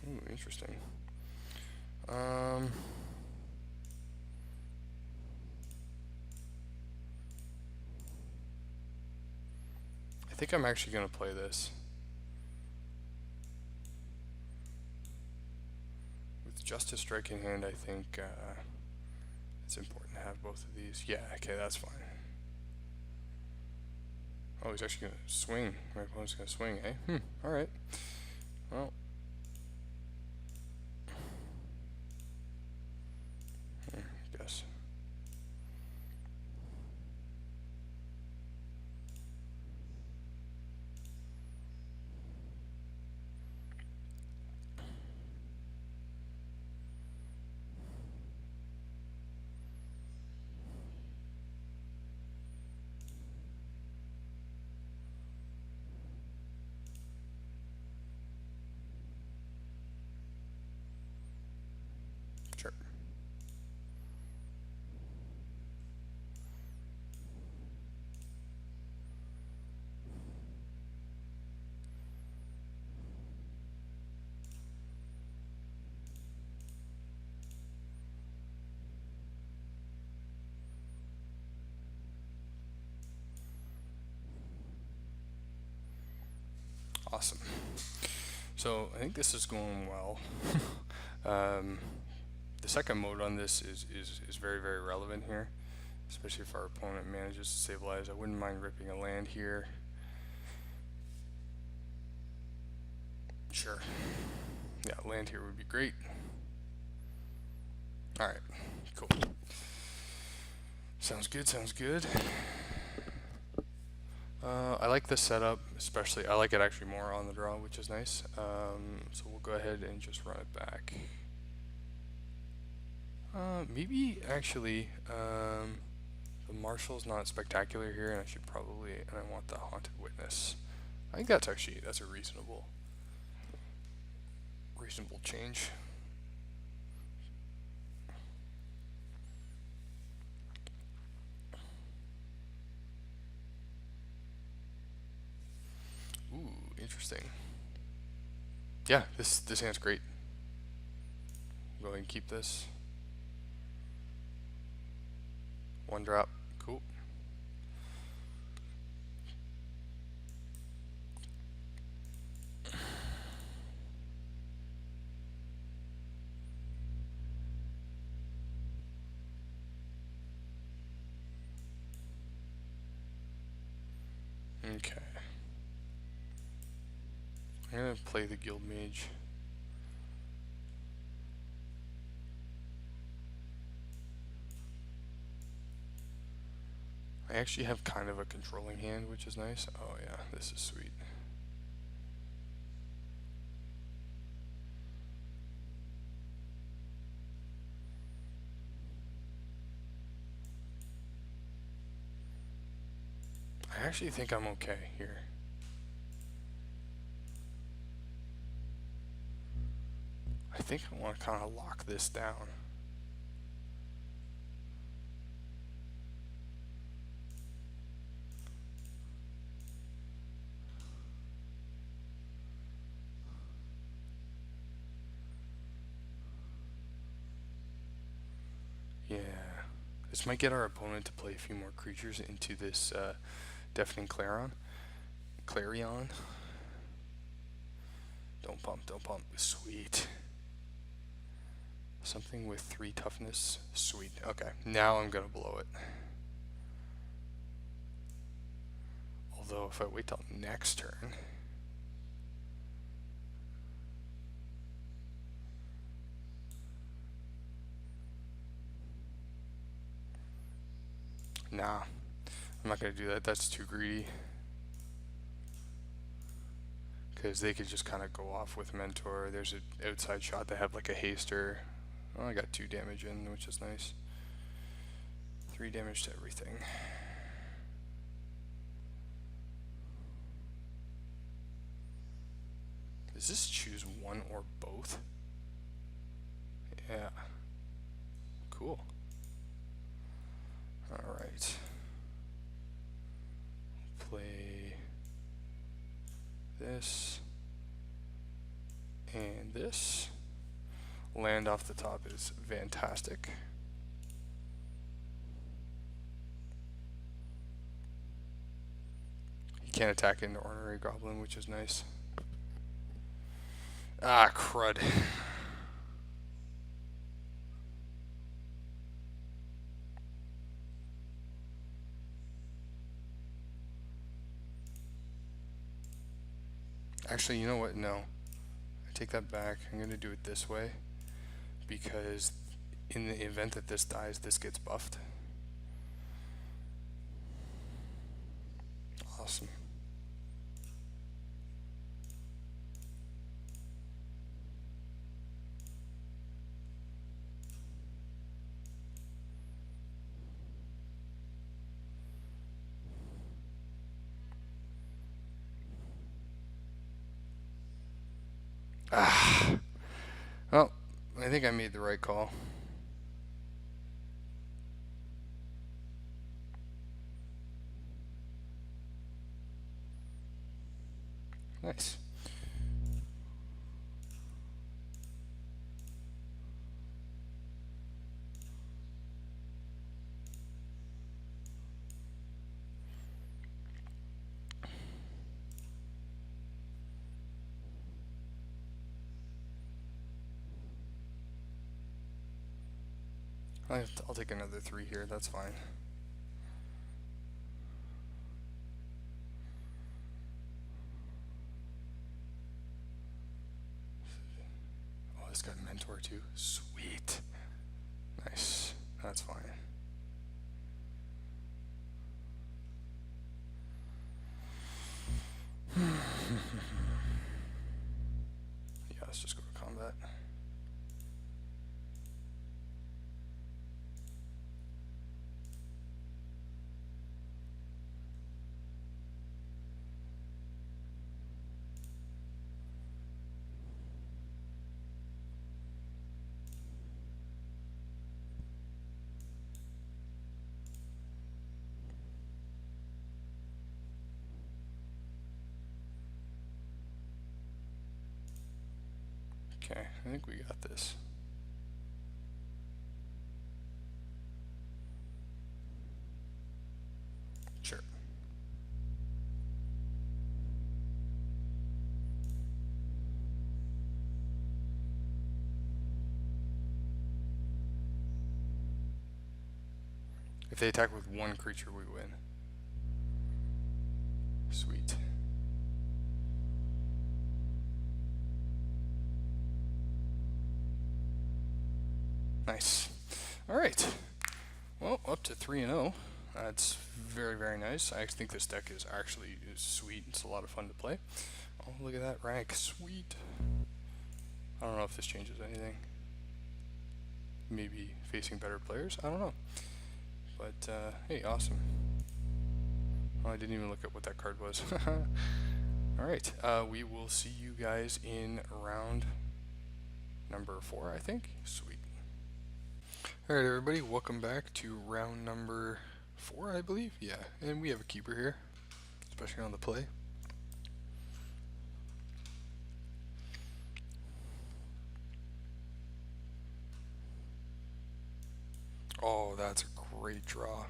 [SPEAKER 1] Ooh, interesting. I think I'm actually going to play this. With just a strike in hand, I think it's important to have both of these. Yeah, okay, that's fine. Oh, he's actually going to swing. My opponent's going to swing, eh? Alright. Well. Guess. Sure. Awesome. So I think this is going well. The second mode on this is very, very relevant here, especially if our opponent manages to stabilize. I wouldn't mind ripping a land here. Sure. Yeah, land here would be great. Alright, cool. Sounds good, sounds good. I like this setup, especially, I like it actually more on the draw, which is nice. So we'll go ahead and just run it back. Maybe, actually, the Marshal's not spectacular here, and I should probably, and I want the Haunted Witness. I think that's actually, that's a reasonable change. Ooh, interesting. Yeah, this hand's great. Go ahead and keep this. 1 drop, cool. Okay. I'm gonna play the Guild Mage. I actually have kind of a controlling hand, which is nice. Oh yeah, this is sweet. I actually think I'm okay here. I think I want to kind of lock this down. Yeah, This might get our opponent to play a few more creatures into this Deafening Clarion. Don't pump, don't pump. Sweet. Something with 3 toughness. Sweet. Okay, now I'm gonna blow it. Although if I wait till next turn, nah, I'm not gonna do that. That's too greedy. Because they could just kind of go off with Mentor. There's an outside shot. They have like a haster. Oh, I got 2 damage in, which is nice. 3 damage to everything. Does this choose one or both? Yeah. Cool. Alright. Play this and this. Land off the top is fantastic. He can't attack into Ornery Goblin, which is nice. Ah, crud. Actually, you know what? No. I take that back. I'm going to do it this way. Because in the event that this dies, this gets buffed. Awesome. Ah. Well, I think I made the right call. Nice. I'll take another 3 here, that's fine. Oh, this got Mentor too. Sweet. Nice. That's fine. Yeah, let's just go to combat. Okay, I think we got this. Sure. If they attack with 1 creature, we win. Sweet. Nice. Alright. Well, up to 3-0. That's very, very nice. I think this deck is actually sweet. It's a lot of fun to play. Oh, look at that rank. Sweet. I don't know if this changes anything. Maybe facing better players? I don't know. But, hey, awesome. Oh, I didn't even look at what that card was. Alright, we will see you guys in round number 4, I think. Sweet. Alright everybody, welcome back to round number 4, I believe. Yeah, and we have a keeper here, especially on the play. Oh, that's a great draw.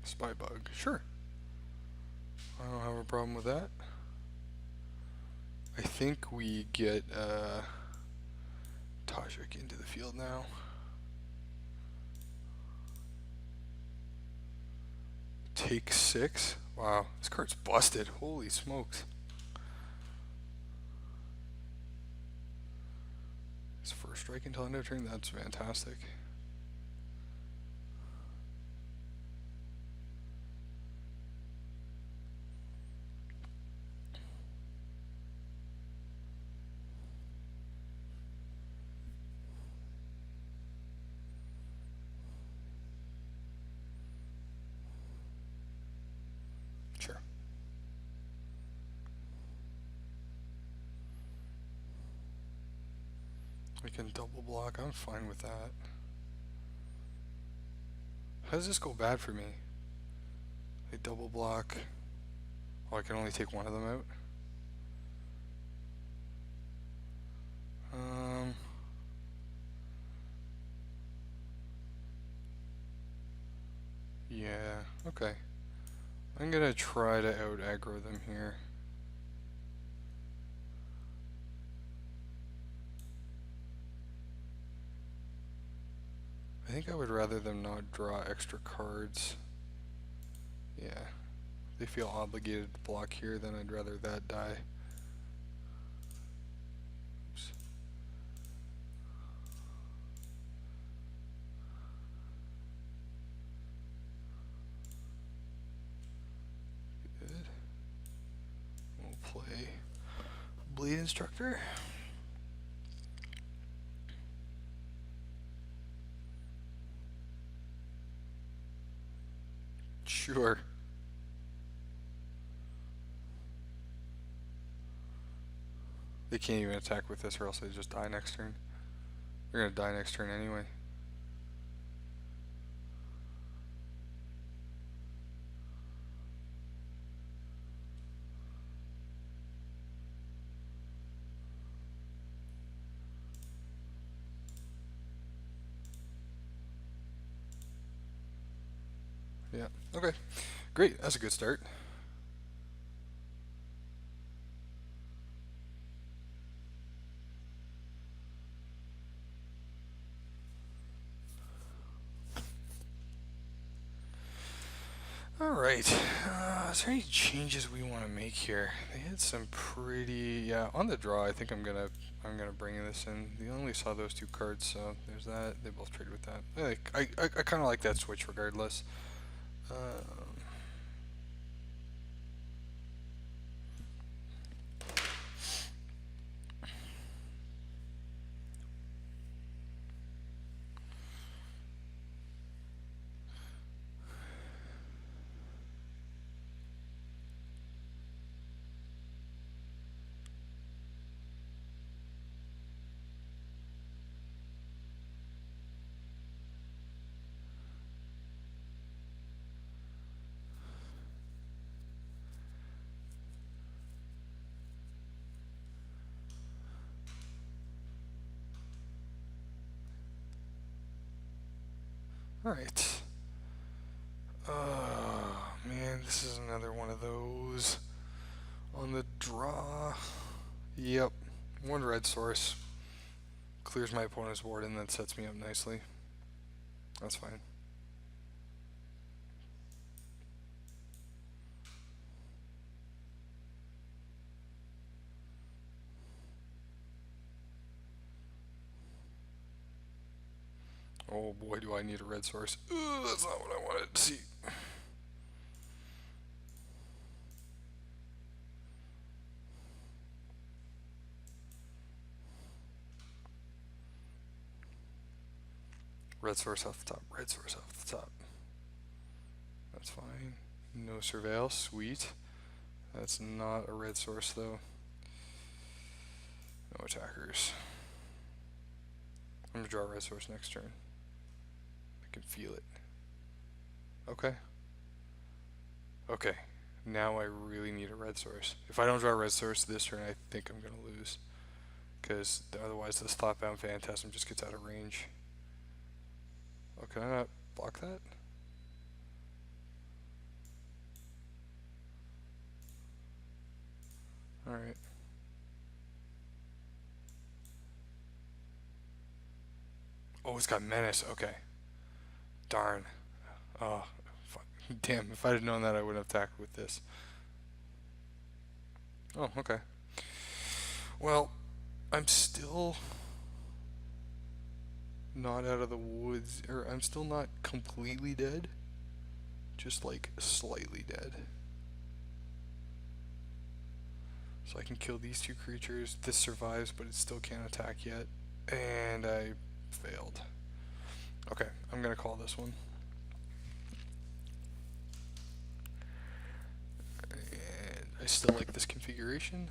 [SPEAKER 1] Spy bug, sure. I don't have a problem with that. I think we get Tajik into the field now. Take 6. Wow, this card's busted. Holy smokes. His first strike until end of turn, that's fantastic. Sure. We can double block, I'm fine with that. How does this go bad for me? They double block. Oh, I can only take one of them out? Yeah, okay. I'm gonna try to out aggro them here. I think I would rather them not draw extra cards. Yeah. If they feel obligated to block here, then I'd rather that die. Oops. Good. We'll play Bleed Instructor. Sure. They can't even attack with this or else they just die next turn. They're gonna die next turn anyway. Yeah, okay. Great, that's a good start. Alright, is there any changes we want to make here? They had some pretty, yeah, on the draw I think I'm gonna bring this in. They only saw those two cards, so there's that. They both traded with that. I kind of like that switch regardless. Alright. Oh, man, this is another one of those. On the draw. Yep. One red source. Clears my opponent's board and then sets me up nicely. That's fine. Oh boy, do I need a red source. Ooh, that's not what I wanted to see. Red source off the top, red source off the top. That's fine. No surveil, sweet. That's not a red source though. No attackers. I'm gonna draw a red source next turn. I can feel it. Okay. Okay. Now I really need a red source. If I don't draw a red source this turn, I think I'm gonna lose. Because otherwise this Slapbound Phantasm just gets out of range. Oh, can I not block that? Alright. Oh, it's got Menace. Okay. Darn. Oh, fuck. Damn, if I had known that, I would have attacked with this. Oh, okay. Well, I'm still not out of the woods, or I'm still not completely dead. Just like slightly dead. So I can kill these two creatures. This survives, but it still can't attack yet. And I failed. Okay, I'm gonna call this one. And I still like this configuration.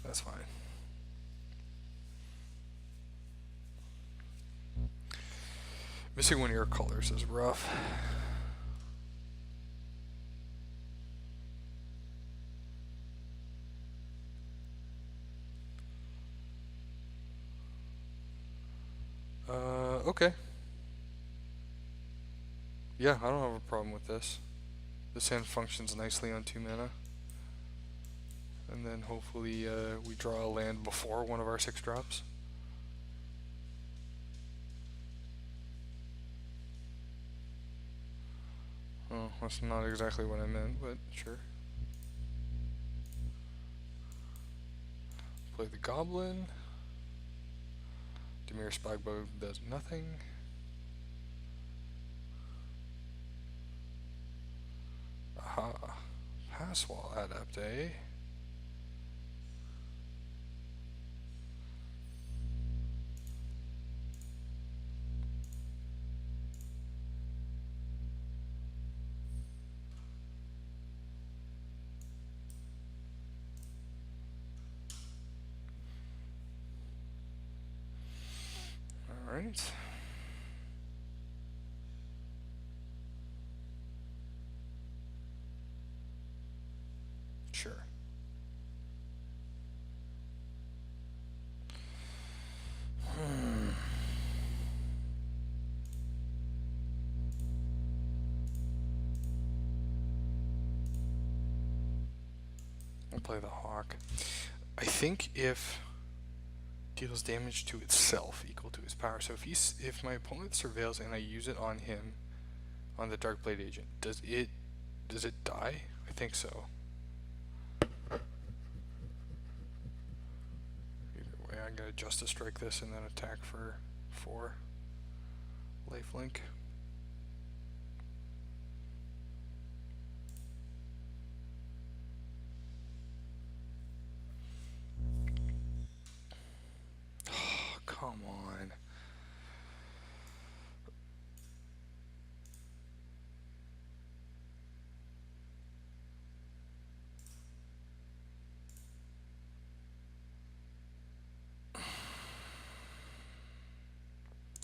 [SPEAKER 1] That's fine. Missing one of your colors is rough. Okay. Yeah, I don't have a problem with this. This hand functions nicely on 2 mana. And then hopefully we draw a land before one of our 6 drops. Oh, that's not exactly what I meant, but sure. Play the Goblin. Dimir Spagbo does nothing. Aha. Passwall Adapte. Alright. Sure. I'll play the Hawk. I think if deals damage to itself equal to his power. So if my opponent surveils and I use it on him, on the Darkblade agent, does it die? I think so. Either way, I'm gonna Justice Strike this and then attack for 4 lifelink. Oh, come on.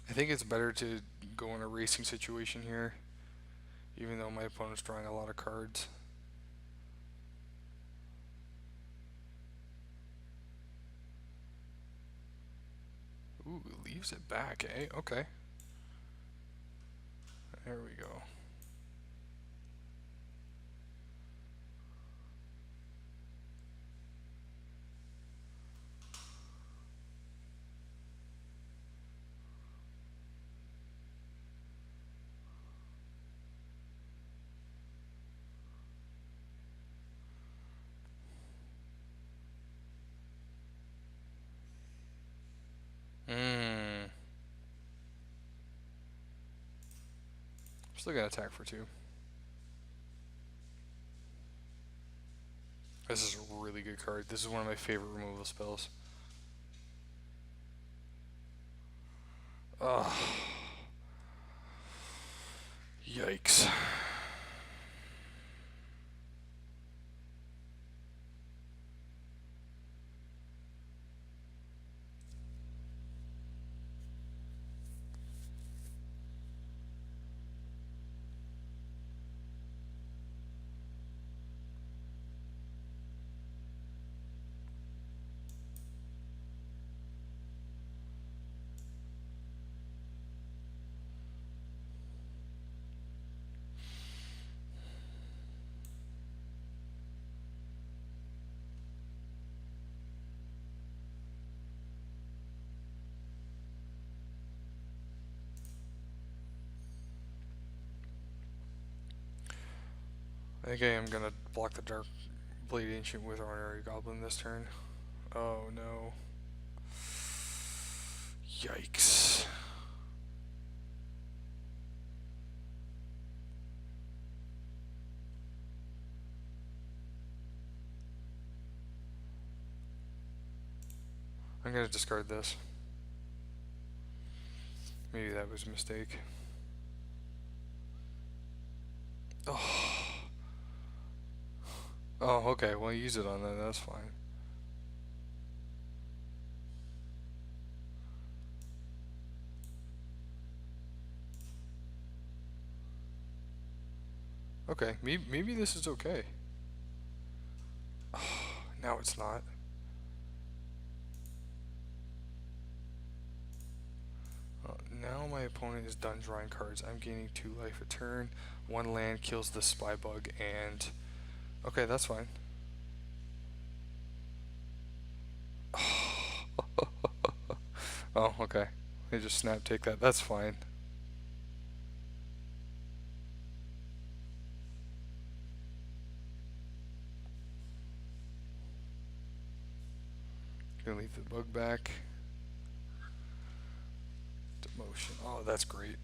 [SPEAKER 1] I think it's better to go in a racing situation here, even though my opponent's drawing a lot of cards. Ooh, leaves it back, eh? Okay. There we go. Still gonna attack for 2. This is a really good card. This is one of my favorite removal spells. Ugh. Yikes. I think I am gonna block the Dark Blade Ancient with Ornery Goblin this turn. Oh no. Yikes. I'm gonna discard this. Maybe that was a mistake. Oh. Oh, okay. Well, use it on that. That's fine. Okay. Maybe this is okay. Oh, now it's not. Now my opponent is done drawing cards. I'm gaining 2 life a turn. 1 land kills the spy bug, and okay, that's fine. Oh, okay. They just snap take that. That's fine. Gonna leave the bug back. Demotion. Oh, that's great.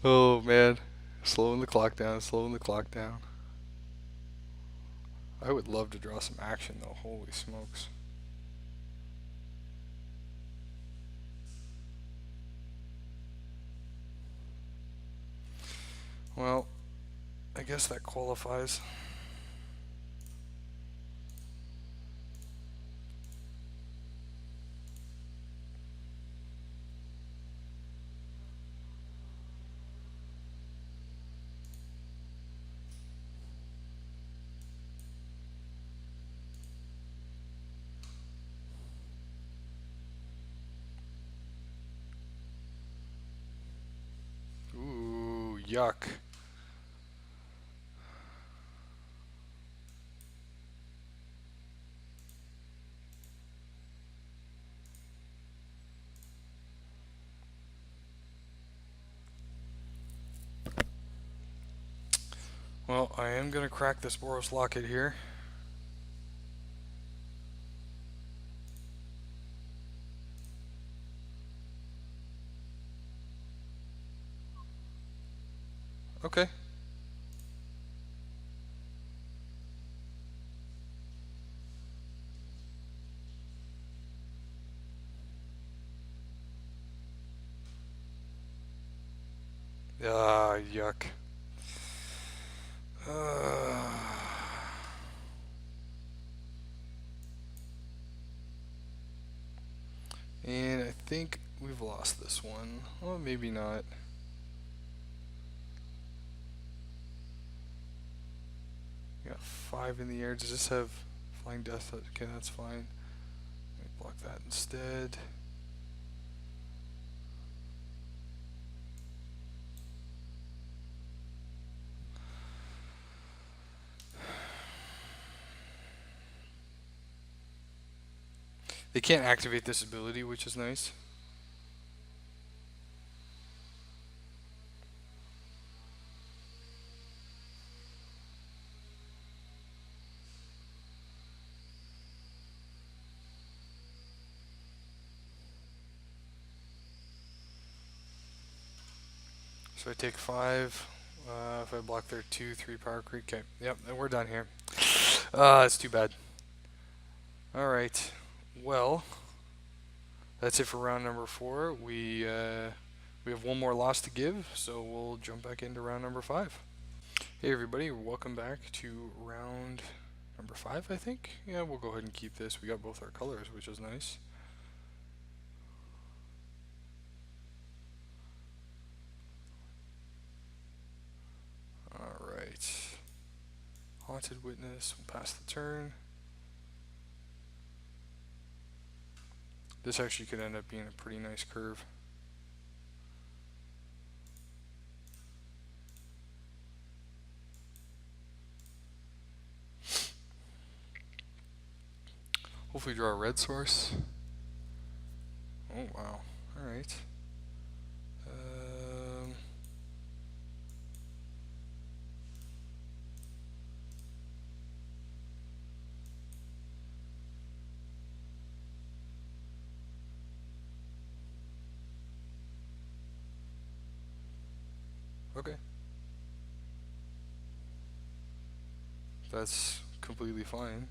[SPEAKER 1] Oh man, slowing the clock down, slowing the clock down. I would love to draw some action though, holy smokes. Well, I guess that qualifies. Ooh, yuck. Well, I am gonna crack this Boros Locket here. Okay. Ah, yuck. And I think we've lost this one. Well, maybe not. We got 5 in the air. Does this have Flying Death? Okay, that's fine. Let me block that instead. They can't activate this ability, which is nice. So I take 5. If I block their 2, 3 power creep. Okay, yep, and we're done here. It's too bad. Alright, well, that's it for round number 4. We have one more loss to give, so we'll jump back into round number 5. Hey everybody, welcome back to round number 5, I think. Yeah, we'll go ahead and keep this. We got both our colors, which is nice. Alright. Haunted Witness, we'll pass the turn. This actually could end up being a pretty nice curve. Hopefully draw a red source. Oh wow. Alright. Okay. That's completely fine.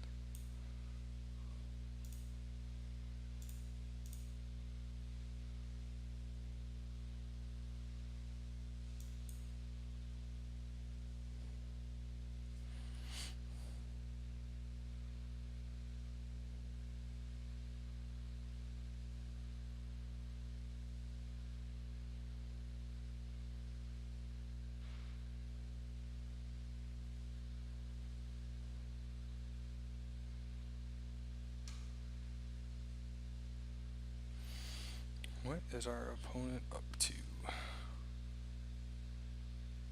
[SPEAKER 1] What is our opponent up to?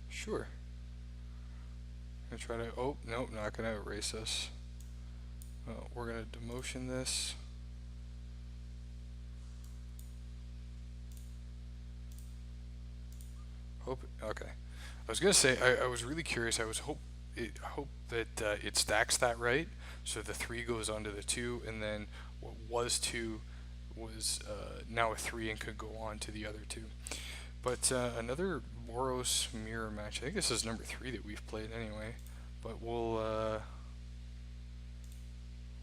[SPEAKER 1] Sure. Gonna try to. Oh, nope, not gonna erase us. We're gonna demotion this. Hope. Okay. I was gonna say I was really curious. I hope that it stacks that right, so the 3 goes onto the 2, and then what was 2 was now a 3 and could go on to the other 2. But another Boros mirror match. I think this is number 3 that we've played anyway. But we'll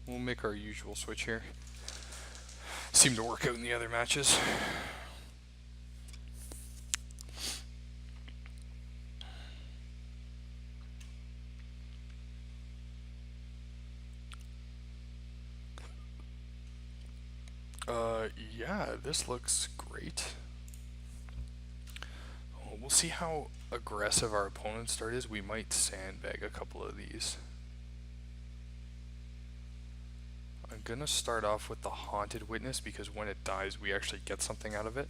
[SPEAKER 1] make our usual switch here. Seemed to work out in the other matches. Yeah, this looks great. We'll see how aggressive our opponent's start is. We might sandbag a couple of these. I'm gonna start off with the Haunted Witness because when it dies, we actually get something out of it.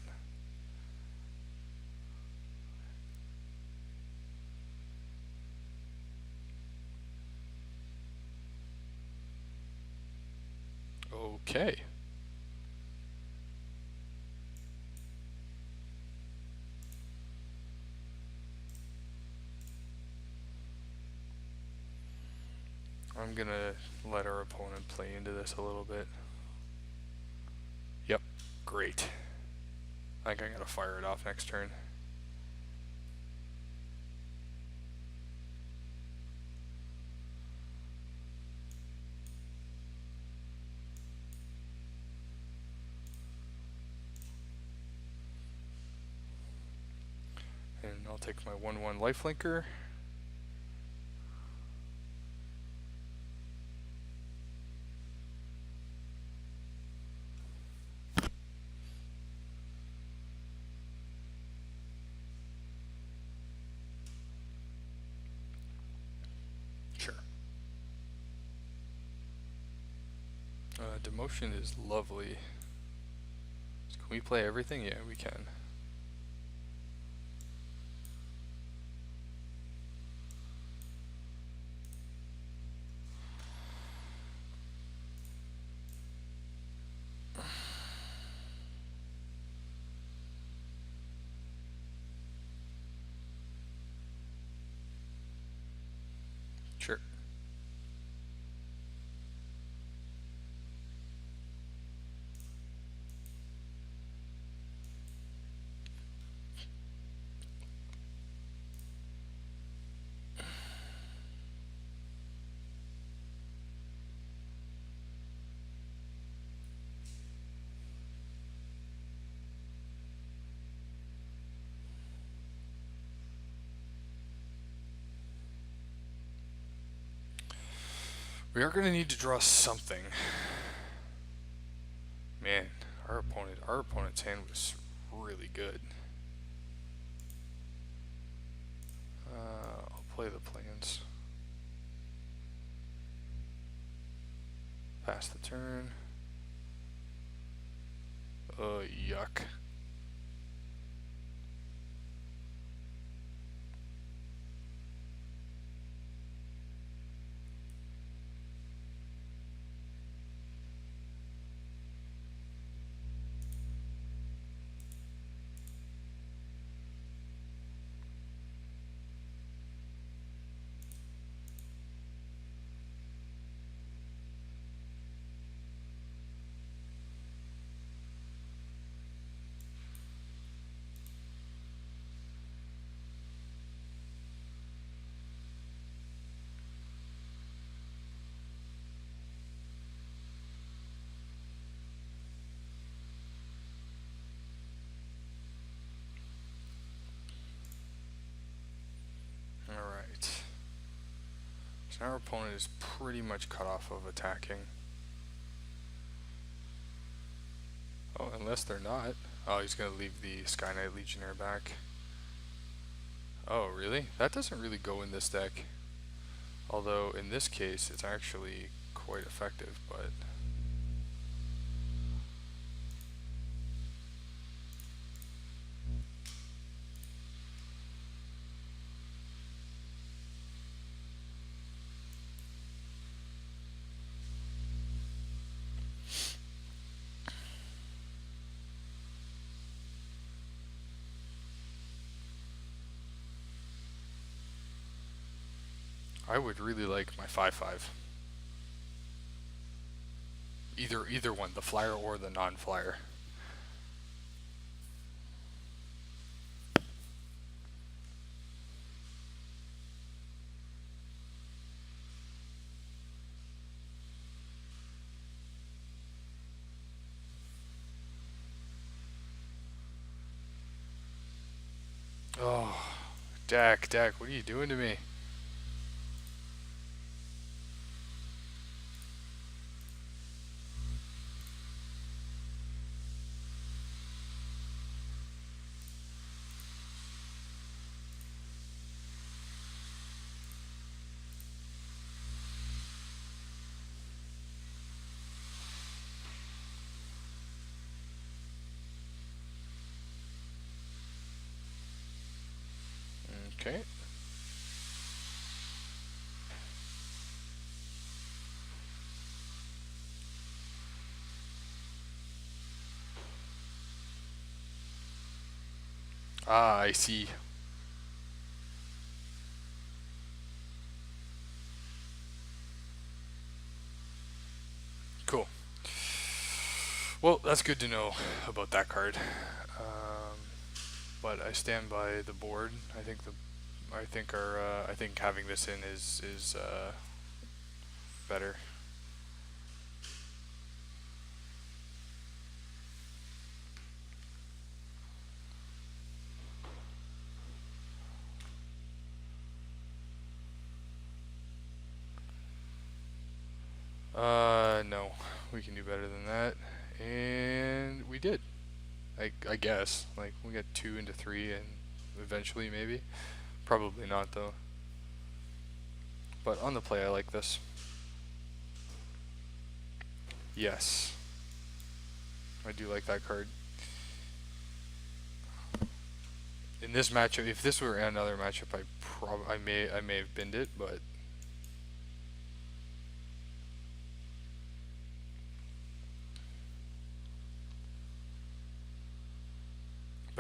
[SPEAKER 1] Okay. I'm gonna let our opponent play into this a little bit. Yep, great. I think I'm gonna fire it off next turn. And I'll take my 1/1 lifelinker. Sure. Demotion is lovely. So can we play everything? Yeah, we can. Sure. We are going to need to draw something. Man, our opponent's hand was really good. I'll play the plans. Pass the turn. Yuck. So now our opponent is pretty much cut off of attacking. Oh, unless they're not. Oh, he's going to leave the Sky Knight Legionnaire back. Oh, really? That doesn't really go in this deck. Although, in this case, it's actually quite effective, but... I would really like my 5/5. Either one, the flyer or the non-flyer. Oh, Dak, what are you doing to me? Okay. Ah, I see. Cool. Well, that's good to know about that card. But I stand by the board. I think having this in is better. No, we can do better than that, and we did. I guess like we got 2 into 3, and eventually maybe, probably not though. But on the play, I like this. Yes, I do like that card. In this matchup, if this were another matchup, I may have binned it, but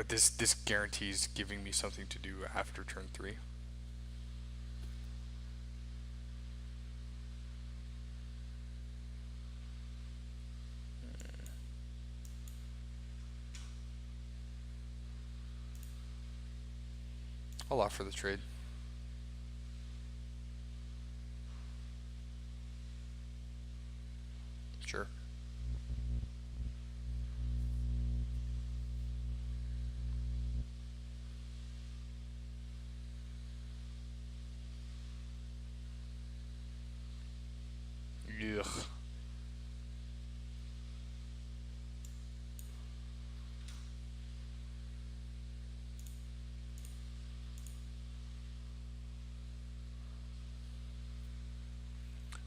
[SPEAKER 1] this guarantees giving me something to do after turn 3. I'll offer the trade. Sure. Ugh.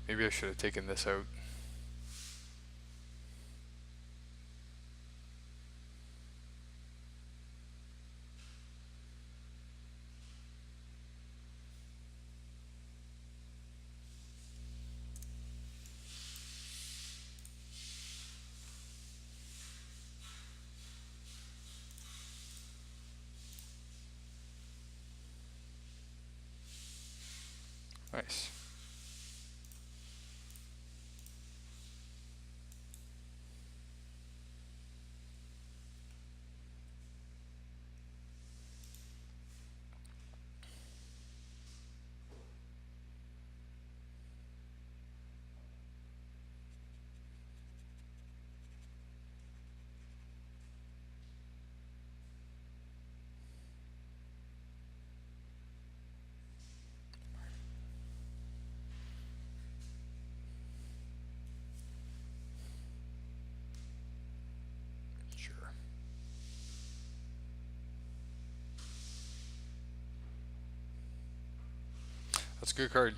[SPEAKER 1] Maybe I should have taken this out. Nice. That's a good card.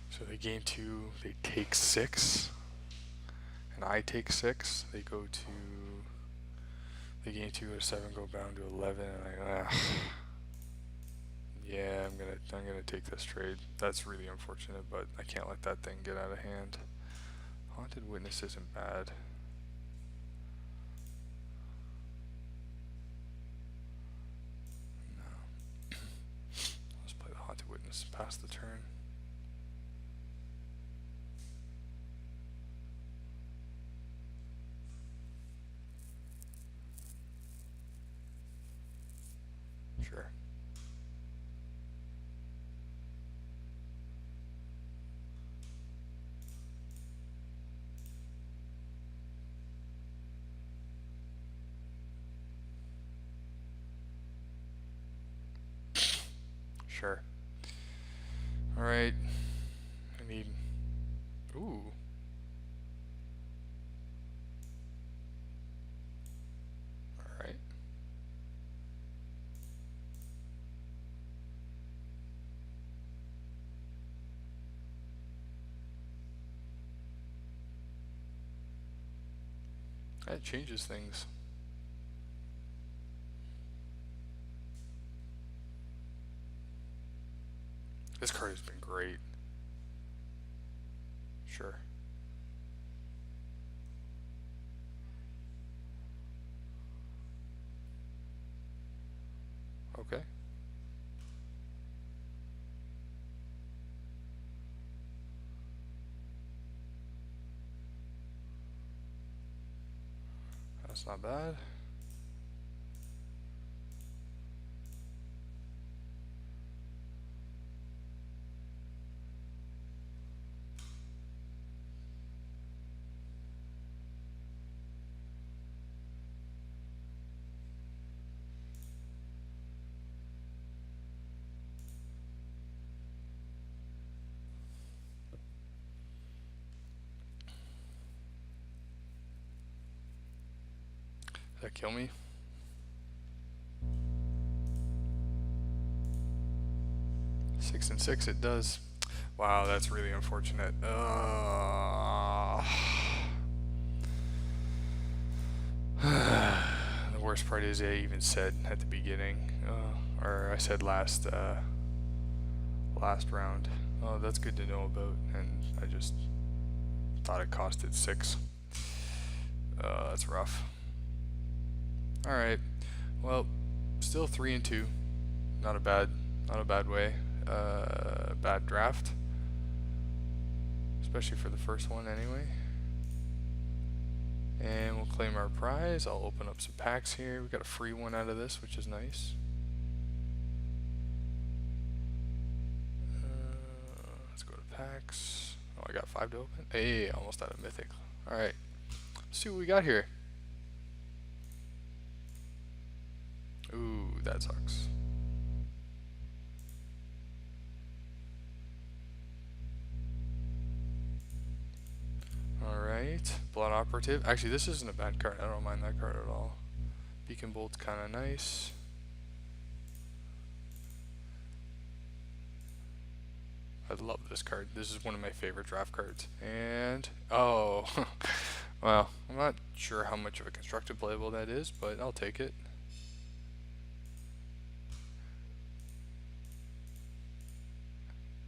[SPEAKER 1] So they gain 2, they take 6, and I take 6. They go to, they gain 2 or 7, go down to 11, and yeah, I'm gonna take this trade. That's really unfortunate, but I can't let that thing get out of hand. Haunted Witness isn't bad. No. Let's play the Haunted Witness past the turn. Sure. Sure. Alright. I need... Ooh. Alright. That changes things. This card has been great. Sure. Okay. That's not bad. Did that kill me? Six and 6 it does. Wow, that's really unfortunate. The worst part is I even said at the beginning, or I said last round. Oh, that's good to know about, and I just thought it costed 6. That's rough. Alright, well, still 3 and 2. Not a bad way. Bad draft, especially for the first one anyway. And we'll claim our prize. I'll open up some packs here. We got a free one out of this, which is nice. Let's go to packs. Oh, I got 5 to open. Hey, almost out of mythic. Alright, let's see what we got here. Ooh, that sucks. Alright, Blood Operative. Actually, this isn't a bad card. I don't mind that card at all. Beacon Bolt's kind of nice. I love this card. This is one of my favorite draft cards. And, oh, well, I'm not sure how much of a constructed playable that is, but I'll take it.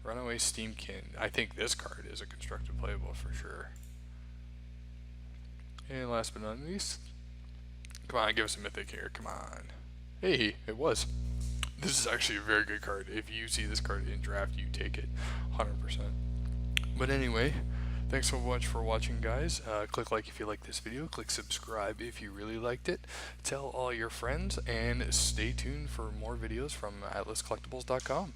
[SPEAKER 1] Runaway Steamkin. I think this card is a constructed playable for sure. And last but not least, come on, give us a mythic here, come on. Hey, it was. This is actually a very good card. If you see this card in draft, you take it 100%. But anyway, thanks so much for watching, guys. Click like if you like this video, click subscribe if you really liked it, tell all your friends, and stay tuned for more videos from atlascollectables.com.